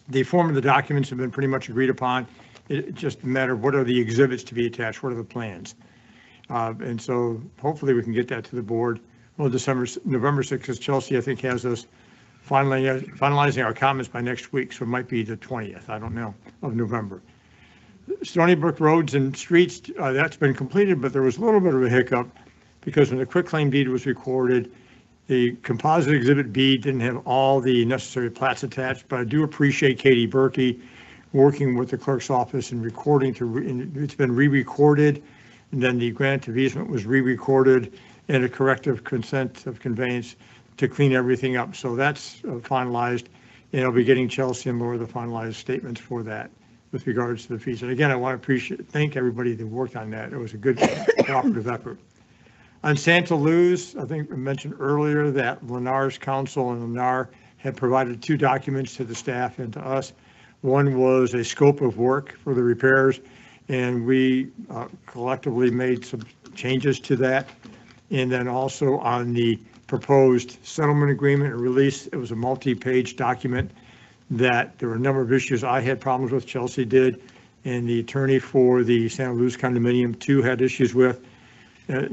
The form of the documents have been pretty much agreed upon. It's just a matter of what are the exhibits to be attached, what are the plans? And so hopefully we can get that to the board. Well, November 6th, because Chelsea, I think, has us finalizing our comments by next week. So it might be the 20th, I don't know, of November. Stony Brook roads and streets, that's been completed, but there was a little bit of a hiccup because when the quitclaim deed was recorded, the composite exhibit B didn't have all the necessary plats attached, but I do appreciate Katie Berkey working with the clerk's office and recording it's been re-recorded, and then the grant of easement was re-recorded and a corrective consent of conveyance to clean everything up. So that's finalized, and I'll be getting Chelsea and Laura the finalized statements for that with regards to the fees. And again, I want to thank everybody that worked on that. It was a good cooperative effort. On Santa Luz, I think I mentioned earlier that Lennar's council and Lennar had provided two documents to the staff and to us. One was a scope of work for the repairs, and we collectively made some changes to that. And then also on the proposed settlement agreement and release, it was a multi-page document that there were a number of issues I had problems with, Chelsea did, and the attorney for the Santa Luz condominium too had issues with.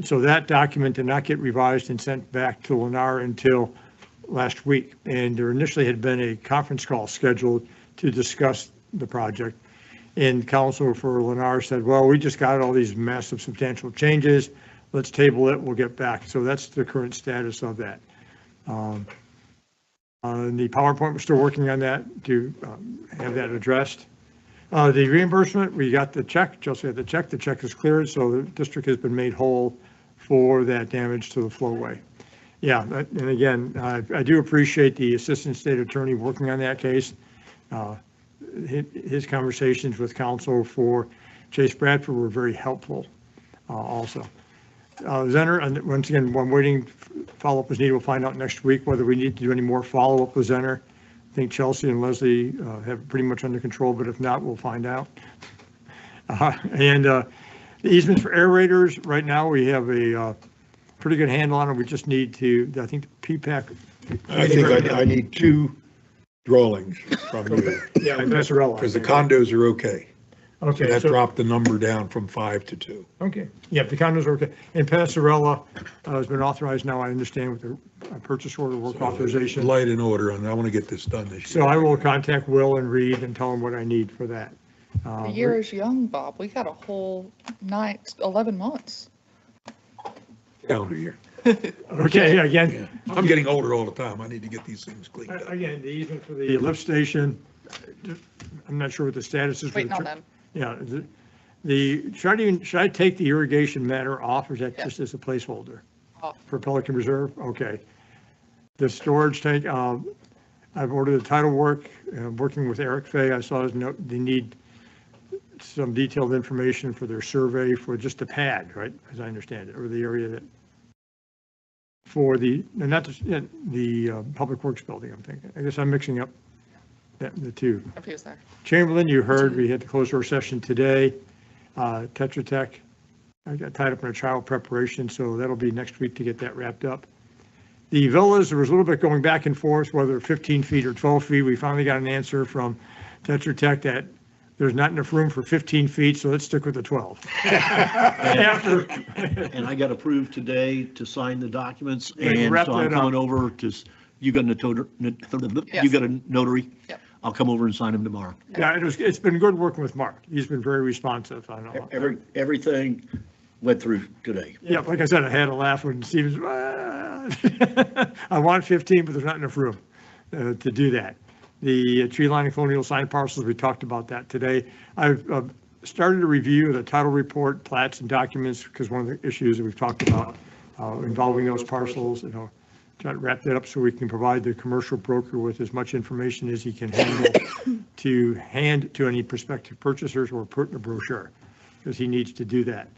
So that document did not get revised and sent back to Lennar until last week. And there initially had been a conference call scheduled to discuss the project. And counsel for Lennar said, well, we just got all these massive substantial changes. Let's table it. We'll get back. So that's the current status of that. The PowerPoint, we're still working on that to have that addressed. The reimbursement, we got the check. Chelsea had the check. The check is cleared, so the district has been made whole for that damage to the flowway. Yeah, and again, I do appreciate the assistant state attorney working on that case. His conversations with counsel for Chase Bradford were very helpful also. Zenner, and once again, I'm waiting, follow-up is needed. We'll find out next week whether we need to do any more follow-up with Zenner. I think Chelsea and Leslie have pretty much under control, but if not, we'll find out. And the easements for aerators, right now we have a pretty good handle on it. We just need to, I think the PPAC. I think I need two drawings from you. Yeah, and Passarella. Because the condos are okay. Okay. So that dropped the number down from 5 to 2. Okay, yeah, the condos are okay. And Passarella has been authorized now, I understand, with the purchase order work authorization. Light in order, and I want to get this done this year. So I will contact Will and Reed and tell them what I need for that. The year is young, Bob. We got a whole 11 months. Calendar year. Okay, again, I'm getting older all the time. I need to get these things cleaned up. again, the easement for the lift station, I'm not sure what the status is. Waiting on them. Yeah, should I take the irrigation matter off, or is that just as a placeholder? Off. For Pelican Reserve? Okay. The storage tank, I've ordered the title work, working with Eric Fay. I saw his note, they need some detailed information for their survey for just the pad, right, as I understand it, or the area that, for the, not the Public Works building, I'm thinking. I guess I'm mixing up the two. Confused there. Chamberlain, you heard, we had the closed door session today. Tetra Tech, I got tied up in a trial preparation, so that'll be next week to get that wrapped up. The villas, there was a little bit going back and forth, whether 15 feet or 12 feet. We finally got an answer from Tetra Tech that there's not enough room for 15 feet, so let's stick with the 12. And I got approved today to sign the documents, and wrap so I'm that up. coming over to, you got a notary? Yep. I'll come over and sign them tomorrow. Yeah, it's been good working with Mark. He's been very responsive. I know. Everything went through today. Yeah, like I said, I had a laugh when Stevens, I want 15, but there's not enough room to do that. The tree line and colonial sign parcels, we talked about that today. I've started a review of the title report, plats and documents, because one of the issues that we've talked about involving those parcels, try to wrap that up so we can provide the commercial broker with as much information as he can handle to hand to any prospective purchasers or put in a brochure, because he needs to do that.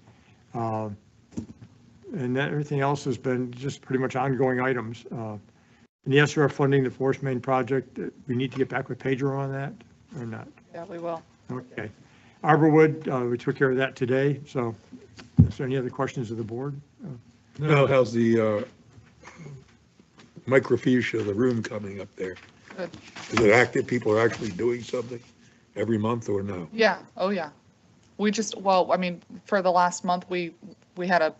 And that, everything else has been just pretty much ongoing items. And the SRF funding, the Forest Main project, we need to get back with Pedro on that or not? Yeah, we will. Okay. Arborwood, we took care of that today. So is there any other questions of the board? Now, how's the microfiche of the room coming up there? Good. Is it active? People are actually doing something every month or no? Yeah, oh yeah. We just, well, I mean, for the last month, we had a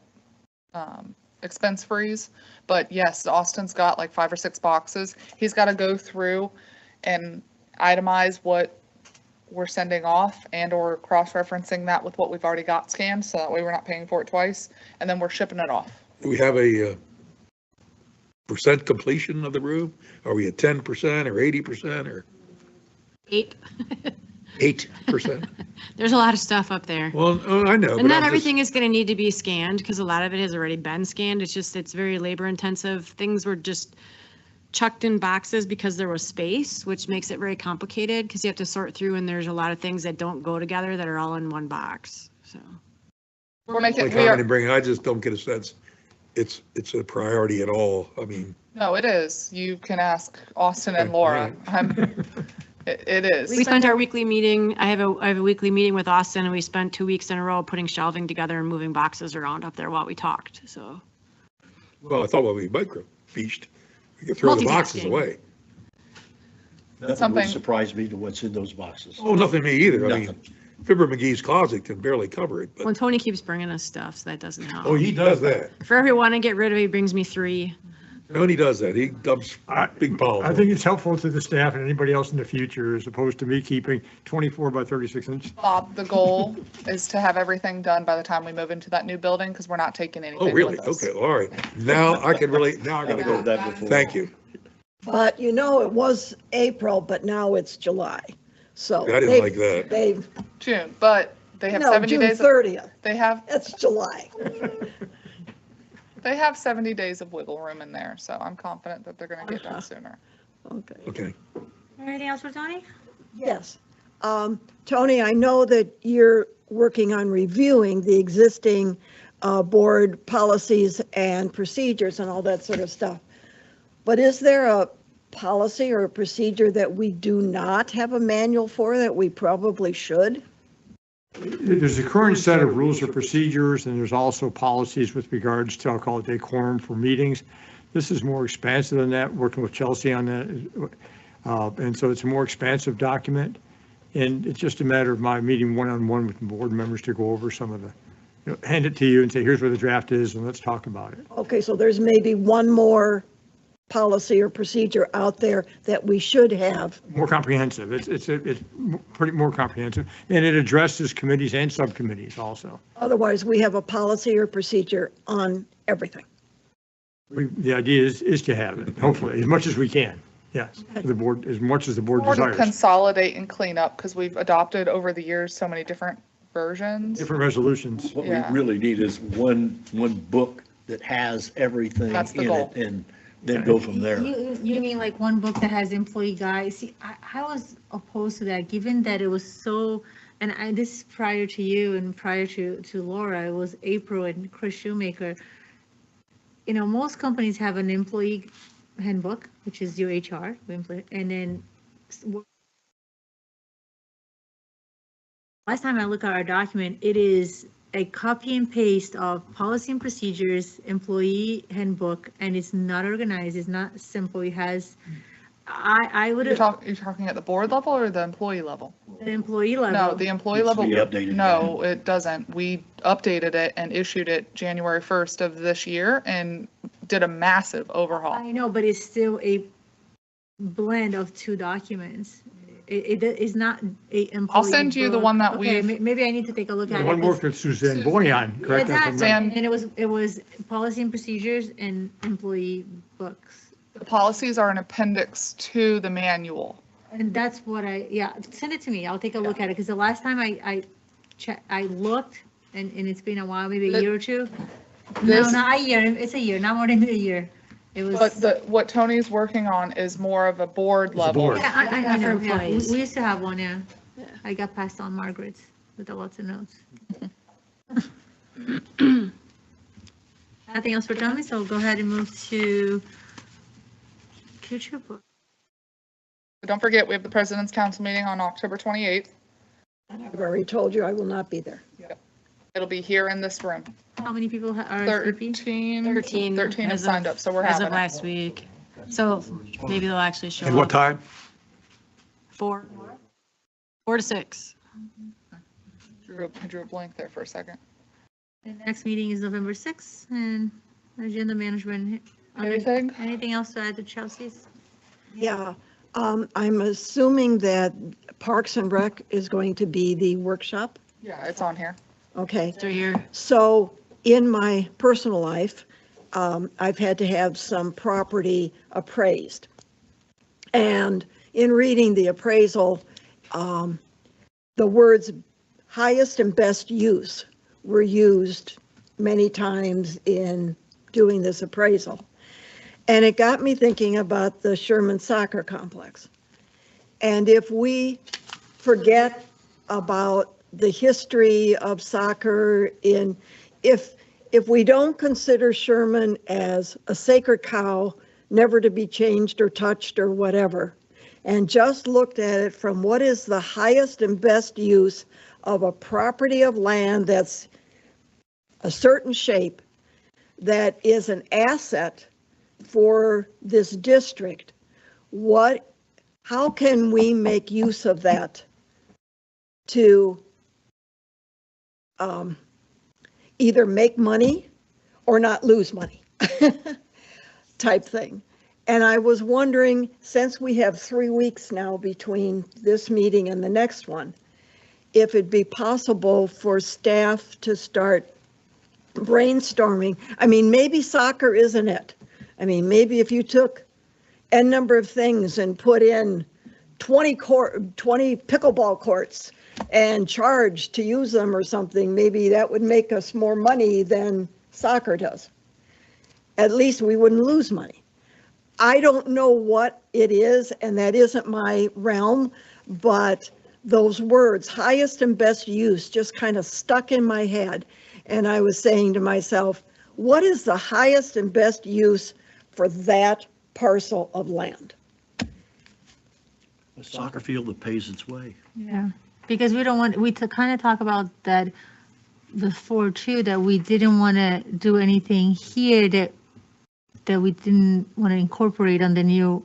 expense freeze, but yes, Austin's got like 5 or 6 boxes. He's got to go through and itemize what we're sending off and or cross-referencing that with what we've already got scanned, so that way we're not paying for it twice, and then we're shipping it off. Do we have a percent completion of the room? Are we at 10% or 80% or 8. 8%? There's a lot of stuff up there. Well, I know. And not everything is going to need to be scanned, because a lot of it has already been scanned. It's just, it's very labor intensive. Things were just chucked in boxes because there was space, which makes it very complicated because you have to sort through, and there's a lot of things that don't go together that are all in one box. So We're making, Like we how are, many bring, I just don't get a sense it's a priority at all. I mean, no, it is. You can ask Austin and Laura. It is. we spent our weekly meeting. I have a weekly meeting with Austin, and we spent 2 weeks in a row putting shelving together and moving boxes around up there while we talked. So well, I thought we microfiched. We could throw the boxes Multitasking. away. Nothing Something- would surprise me to what's in those boxes. Oh, nothing me either. I mean, Nothing. Fibber McGee's closet can barely cover it, when but, Tony keeps bringing us stuff, so that doesn't help. oh, he does that. For every one I get rid of, he brings me 3. Tony does that. He dumps big piles. I think it's helpful to the staff and anybody else in the future, as opposed to me keeping 24 by 36 inch. Bob, the goal is to have everything done by the time we move into that new building, because we're not taking anything Oh, really? with us. Okay, all right. Now I can really, now I gotta go. that before. Thank you. But you know, it was April, but now it's July. So I didn't like that. They've, June, but they have no, 70 June days. 30th. They have, It's July. they have 70 days of wiggle room in there, so I'm confident that they're going to get done sooner. Okay. Okay. Anything else for Tony? Yes. Tony, I know that you're working on reviewing the existing board policies and procedures and all that sort of stuff. But is there a policy or a procedure that we do not have a manual for that we probably should? There's a current set of rules or procedures, and there's also policies with regards to, I'll call it decorum for meetings. This is more expansive than that, working with Chelsea on that. And so it's a more expansive document. And it's just a matter of my meeting one-on-one with the board members to go over some of the, hand it to you and say, here's where the draft is, and let's talk about it. Okay, so there's maybe one more policy or procedure out there that we should have. More comprehensive. It's pretty more comprehensive, and it addresses committees and subcommittees also. Otherwise, we have a policy or procedure on everything. The idea is to have it, hopefully, as much as we can. Yes, the board, as much as the board Or to desires. consolidate and clean up, because we've adopted over the years so many different versions. Different resolutions. What we Yeah. really need is one book that has everything That's the in goal. it, and then go from there. You mean like one book that has employee guides? See, I was opposed to that, given that it was so, and this is prior to you and prior to Laura, it was April and Chris Shoemaker. You know, most companies have an employee handbook, which is your HR, and then last time I look at our document, it is a copy and paste of policy and procedures, employee handbook, and it's not organized, it's not simple, it has, I would You're have, talking at the board level or the employee level? the employee No, level. the employee Needs to level. be updated. No, it doesn't. We updated it and issued it January 1st of this year and did a massive overhaul. I know, but it's still a blend of two documents. It is not a employee. I'll send you the book. one that Okay, we've. maybe I need to take a look at The it. one worked with Suzanne Boyan, correct? me if I'm Exactly, wrong. and it was policy and procedures and employee books. The policies are an appendix to the manual. And that's what yeah, send it to me. I'll take a look at it, because the last time I looked, and it's been a while, maybe a year or two. No, This- not a year, it's a year, not more than a year. It was. But what Tony's working on is more of a board level. board. Yeah, I know, For yeah. employees. We used to have one, yeah. I got passed on Margaret's with the lots of notes. Nothing else for Tommy, so we'll go ahead and move to future book. Don't forget, we have the President's Council meeting on October 28th. I've already told you I will not be there. It'll be here in this room. How many people are RSVP? 13 have as signed of- up, so we're as having of it. last week. So maybe they'll actually show up. And what time? 4 to 6. I drew a blank there for a second. The next meeting is November 6th, and agenda management. Anything? Anything else to add to Chelsea's? Yeah, I'm assuming that Parks and Rec is going to be the workshop. Yeah, it's on here. Okay. They're here. So in my personal life, I've had to have some property appraised. And in reading the appraisal, the words highest and best use were used many times in doing this appraisal. And it got me thinking about the Sherman Soccer Complex. And if we forget about the history of soccer if we don't consider Sherman as a sacred cow, never to be changed or touched or whatever, and just looked at it from what is the highest and best use of a property of land that's a certain shape, that is an asset for this district, how can we make use of that to either make money or not lose money type thing? And I was wondering, since we have 3 weeks now between this meeting and the next one, if it'd be possible for staff to start brainstorming. I mean, maybe soccer isn't it. I mean, maybe if you took N number of things and put in 20 pickleball courts and charged to use them or something, maybe that would make us more money than soccer does. At least we wouldn't lose money. I don't know what it is, and that isn't my realm, but those words, highest and best use, just kind of stuck in my head. And I was saying to myself, what is the highest and best use for that parcel of land? A soccer field that pays its way. Yeah, because we don't want, we kind of talk about that before too, that we didn't want to do anything here that we didn't want to incorporate on the new,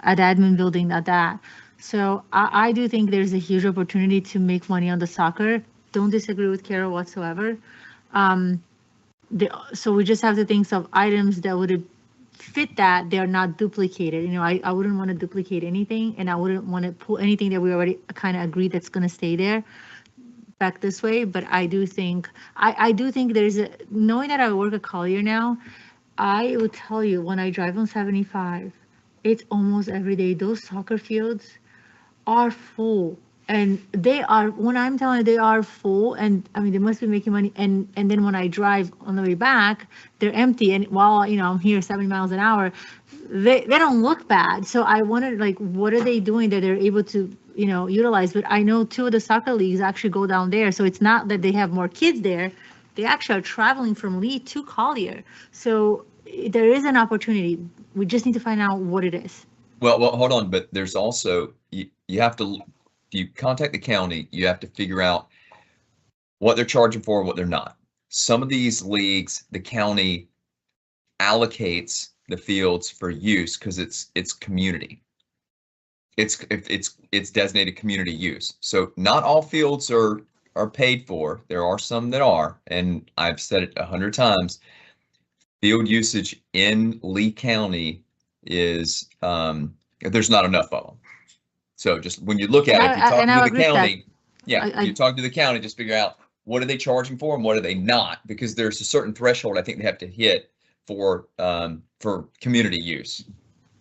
at admin building, that. So I do think there's a huge opportunity to make money on the soccer. Don't disagree with Carol whatsoever. So we just have to think of items that would fit that they're not duplicated. I wouldn't want to duplicate anything, and I wouldn't want to pull anything that we already kind of agreed that's going to stay there back this way. But I do think, there's knowing that I work at Collier now, I will tell you, when I drive on 75, it's almost every day. Those soccer fields are full. And they are, when I'm telling you, they are full, and I mean, they must be making money. And then when I drive on the way back, they're empty. And while, I'm here 70 miles an hour, they don't look bad. So I wondered, like, what are they doing that they're able to, utilize? But I know 2 of the soccer leagues actually go down there. So it's not that they have more kids there. They actually are traveling from Lee to Collier. So there is an opportunity. We just need to find out what it is. Well, hold on, but there's also, you have to, if you contact the county, you have to figure out what they're charging for and what they're not. Some of these leagues, the county allocates the fields for use because it's community. It's designated community use. So not all fields are paid for. There are some that are, and I've said it 100 times. Field usage in Lee County is there's not enough of them. So just when you look at it, if you're talking to the county, you talk to the county, just figure out what are they charging for and what are they not, because there's a certain threshold I think they have to hit for community use.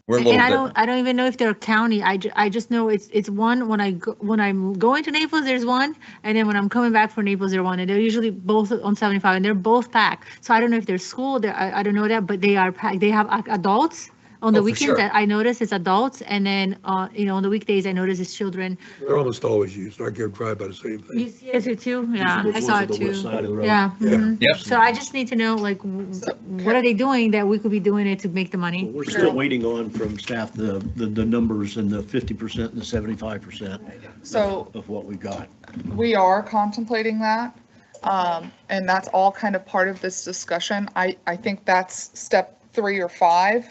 We're a little different. I don't even know if they're county. I just know it's one when I'm going to Naples, there's one, and then when I'm coming back from Naples, there's one, and they're usually both on 75, and they're both packed. So I don't know if they're school. I don't know that, but they are packed. They have adults. On the weekends, sure. that I notice it's adults, and then on the weekdays I notice it's children. They're almost always used. I get drive by the same thing. You see it too? Yeah, Usually I the saw ones it on the west too. side of the road. Yeah. Mhm. Yep. So I just need to know, like, what are they doing that we could be doing it to make the money? We're still waiting on from staff the numbers and the 50% and the 75% So of what we got. we are contemplating that. And that's all kind of part of this discussion. I think that's step 3 or 5.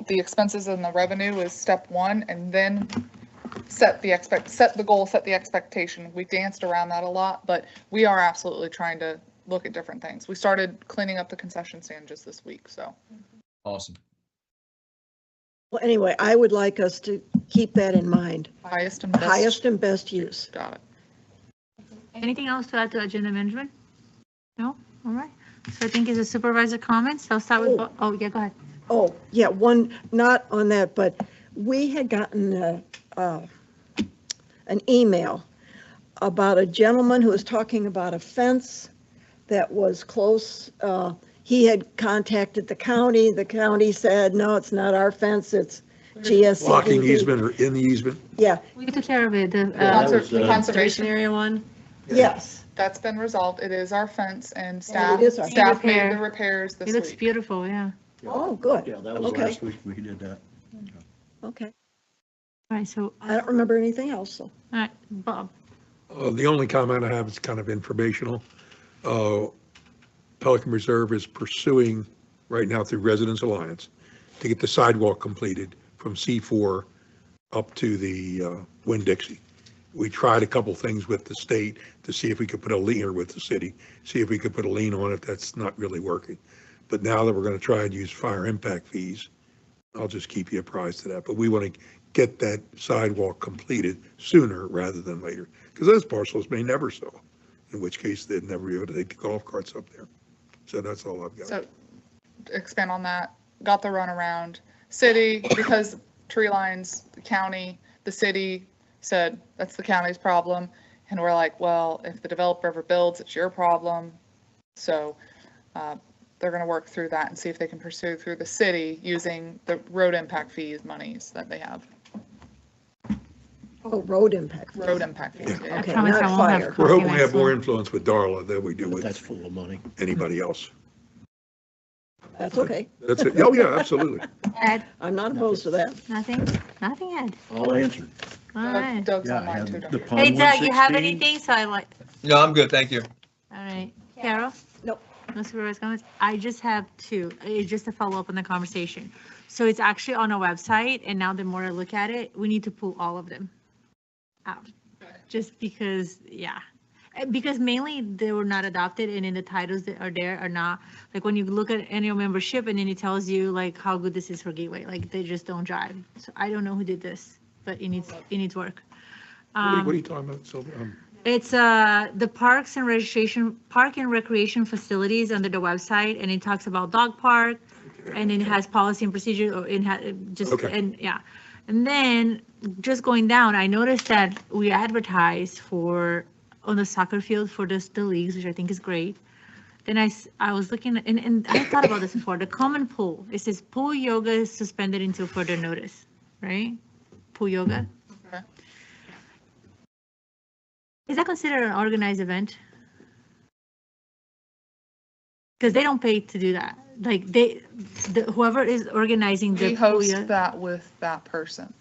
The expenses and the revenue is step 1, and then set the goal, set the expectation. We danced around that a lot, but we are absolutely trying to look at different things. We started cleaning up the concession stand just this week, so. Awesome. Well, anyway, I would like us to keep that in mind. Highest and best. Highest and best use. Got it. Anything else to add to agenda management? No? All right. So I think it's a supervisor comments. I'll start with, yeah, go ahead. Oh, yeah, one, not on that, but we had gotten an email about a gentleman who was talking about a fence that was close. He had contacted the county. The county said, no, it's not our fence, it's GSCDD. Blocking easement or in the easement? Yeah, We took care of it. Conservation Conservation area one. yes. That's been resolved. It is our fence, and And staff it is our staff made repair. the repairs It this looks week. beautiful, yeah. Oh, good. Yeah, that was Okay. last week we did that. Okay. All right, so, I don't remember anything else, so. all right, Bob. The only comment I have is kind of informational. Pelican Reserve is pursuing right now through Residents Alliance to get the sidewalk completed from C4 up to the Winn-Dixie. We tried a couple things with the state to see if we could put a lien, or with the city, see if we could put a lien on it. That's not really working. But now that we're going to try and use fire impact fees, I'll just keep you apprised of that. But we want to get that sidewalk completed sooner rather than later, because those parcels may never sell, in which case they'd never be able to take the golf carts up there. So that's all I've got. So expand on that. Got the runaround. City, because tree lines, the county, the city said that's the county's problem. And we're like, well, if the developer ever builds, it's your problem. So they're going to work through that and see if they can pursue through the city using the road impact fees monies that they have. Oh, road impact. Road impact fees. Yeah. Okay, promise not I won't have fire. We're hoping to next have more one. influence with Darla than we do But that's with full of money. anybody else. That's okay. That's it. Oh, yeah, absolutely. Ed, I'm not opposed to that. nothing? Nothing, Ed. All answered. All right. Doug's Yeah, I online have too. the Doug. pond Hey, Doug, you have 116. anything? So I like, No, I'm good. Thank you. all right. Carol? Nope. No supervisor comments? I just have 2, just to follow up on the conversation. So it's actually on a website, and now the more I look at it, we need to pull all of them out. Just because, yeah. Because mainly they were not adopted, and in the titles that are there are not, like when you look at annual membership and then it tells you like how good this is for Gateway, like they just don't drive. So I don't know who did this, but it needs work. What are you talking about, Sylvia? It's the parks and recreation facilities under the website, and it talks about dog park, and it has policy and procedure, or it had just, Okay. and yeah. And then just going down, I noticed that we advertise for, on the soccer field for the leagues, which I think is great. Then I was looking, and I thought about this before, the common pool, it says pool yoga is suspended until further notice, right? Pool yoga. Okay. Is that considered an organized event? Because they don't pay to do that. Like whoever is organizing the We pool host yoga. that with that person.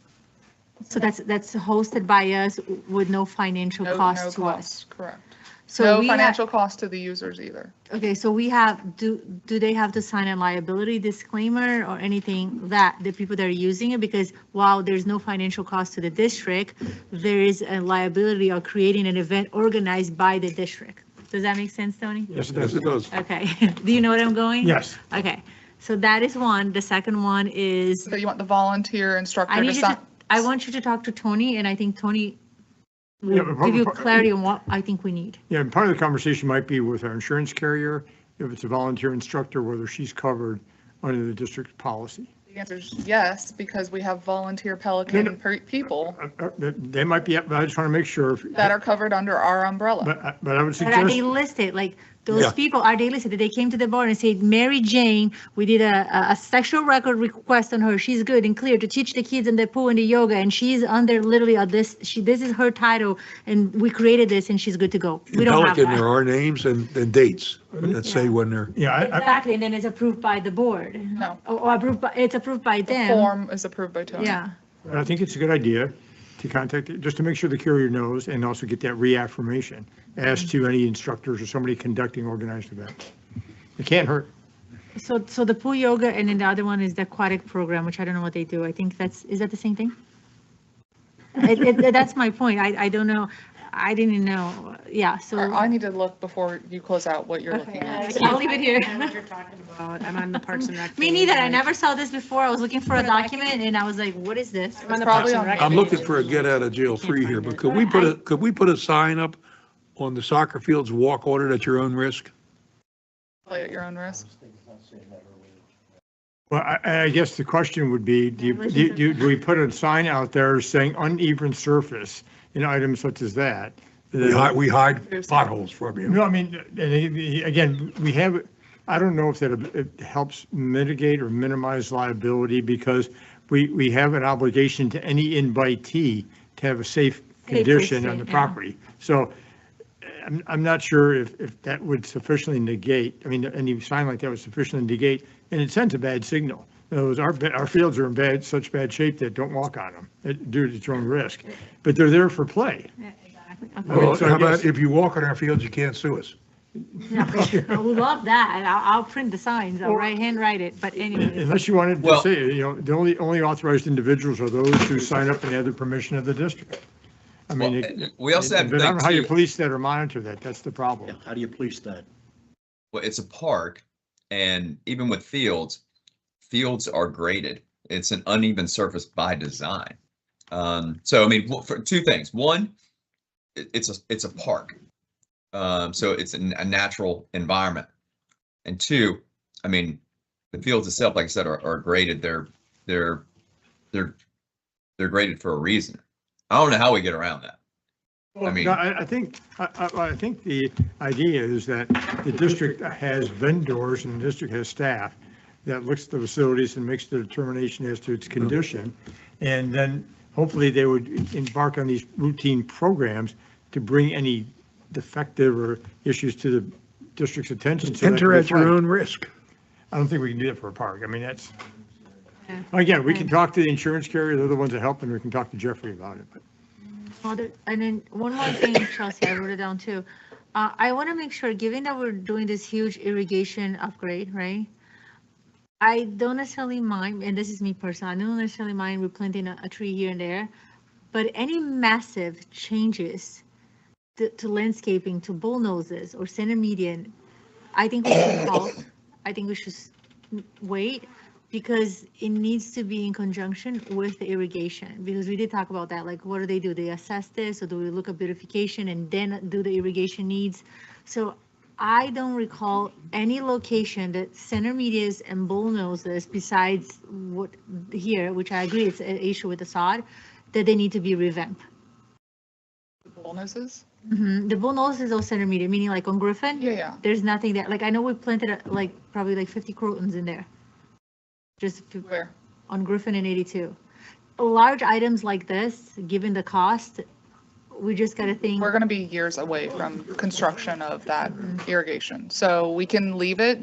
So that's hosted by us with no financial No cost to us. cost, correct. So No we have, financial cost to the users either. okay, so we have, do they have to sign a liability disclaimer or anything that the people that are using it? Because while there's no financial cost to the district, there is a liability of creating an event organized by the district. Does that make sense, Tony? Yes, it Yes, does. it does. Okay, do you know where I'm going? Yes. Okay, so that is one. The second one is, So you want the volunteer instructor I to need you sign? to, I want you to talk to Tony, and I think Tony Yeah, will but give you part- clarity on what I think we need. Yeah, and part of the conversation might be with our insurance carrier, if it's a volunteer instructor, whether she's covered under the district policy. The answer is yes, because we have volunteer Pelican people They might be, but I just want to make sure. that are covered under our umbrella. But I would But are they suggest, listed, like, Yeah. those people, are they listed? They came to the board and said, Mary Jane, we did a sexual record request on her. She's good and clear to teach the kids in the pool and the yoga, and she's under literally this, this is her title, and we created this, and she's good to go. We In don't have Pelican, there that. are names and dates that say when they're, yeah, Exactly, and then it's approved by the board. No. Or approved by, it's approved by The them. form is approved by Tony. Yeah. I think it's a good idea to contact, just to make sure the carrier knows and also get that reaffirmation as to any instructors or somebody conducting organized events. It can't hurt. So the pool yoga, and then the other one is the aquatic program, which I don't know what they do. I think is that the same thing? That's my point. I don't know. I didn't know. Yeah, so. I need to look before you close out what you're looking at. I'll leave it here. I know what you're talking about. I'm on the Parks and Rec. Me page, neither. I and never saw this before. I was looking for a document and I was like, what is this? I'm on the probably Parks and on- Rec I'm page. looking for a get out of jail free here, but could we put a sign up on the soccer fields, walk on it at your own risk? Play at your own risk. Well, I guess the question would be, do we put a sign out there saying uneven surface in items such as that? We hide potholes from you. No, I mean, again, we have, I don't know if that it helps mitigate or minimize liability because we have an obligation to any invitee to have a safe condition on the yeah. property. So I'm not sure if that would sufficiently negate, I mean, any sign like that would sufficiently negate, and it sends a bad signal. In other words, our fields are in such bad shape that don't walk on them due to its own risk, but they're there for play. Yeah, exactly. Okay. Well, So I how about guess- if you walk on our fields, you can't sue us? I would love that. I'll print the signs. I'll handwrite it. But anyway, Unless you wanted to Well- say, the only authorized individuals are those who sign up and have the permission of the district. I mean, Well, we also have but I don't know how you too- police that or monitor that. That's the Yeah, problem. how do you police that? Well, it's a park, and even with fields are graded. It's an uneven surface by design. So I mean, for two things. One, it's a park, so it's a natural environment. And two, I mean, the fields itself, like I said, are graded. They're graded for a reason. I don't know how we get around that. I mean- No, I think the idea is that the district has vendors and the district has staff that looks at the facilities and makes the determination as to its condition. And then hopefully they would embark on these routine programs to bring any defective or issues to the district's attention. so that Enter can be at your flagged. own risk. I don't think we can do that for a park. I mean, that's, again, we can talk to the insurance carrier, they're the ones that help, and we can talk to Jeffrey about it, but. and then one more thing, Chelsea, I wrote it down too. I want to make sure, given that we're doing this huge irrigation upgrade, right? I don't necessarily mind, and this is me personally, I don't necessarily mind replanting a tree here and there, but any massive changes to landscaping, to bullnoses or center median, I think we should halt. I think we should wait because it needs to be in conjunction with the irrigation. Because we did talk about that, like what do? They assess this, or do we look at beautification and then do the irrigation needs? So I don't recall any location that center medias and bullnoses besides what here, which I agree it's an issue with the sod, that they need to be revamped. Bullnoses? The bullnoses or center media, meaning like on Griffin. Yeah. There's nothing there. Like I know we planted like probably like 50 crotons in there. Just Where? on Griffin and 82. Large items like this, given the cost, we just gotta think. We're gonna be years away from construction of that irrigation. So we can leave it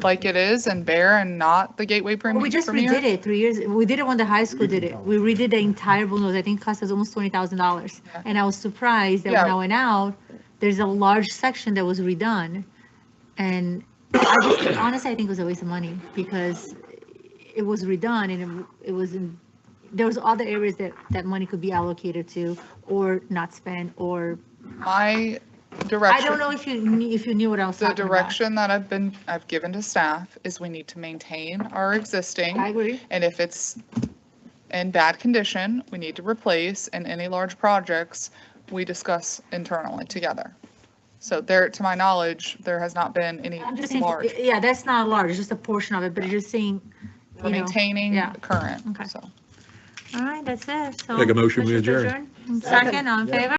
like it is and bare and not the Gateway Premier. We just redid it 3 years. We did it when the high school did it. We redid the entire bullnose. I think it cost us almost $20,000. Yeah. And I was surprised that when Yeah. I went out, there's a large section that was redone. And I just, honestly, I think it was a waste of money because it was redone and it was in, there was other areas that money could be allocated to or not spent or. My I direction. don't know if you knew what I was The talking about. direction that I've given to staff is we need to maintain our existing. I agree. And if it's in bad condition, we need to replace, and any large projects, we discuss internally together. So there, to my knowledge, there has not been any I'm just saying, large. yeah, that's not large, it's just a portion of it, but it's just saying, We're you know, maintaining yeah. current, Okay. so. All right, that's it. So Make a motion, we to adjourn. Second, all in favor?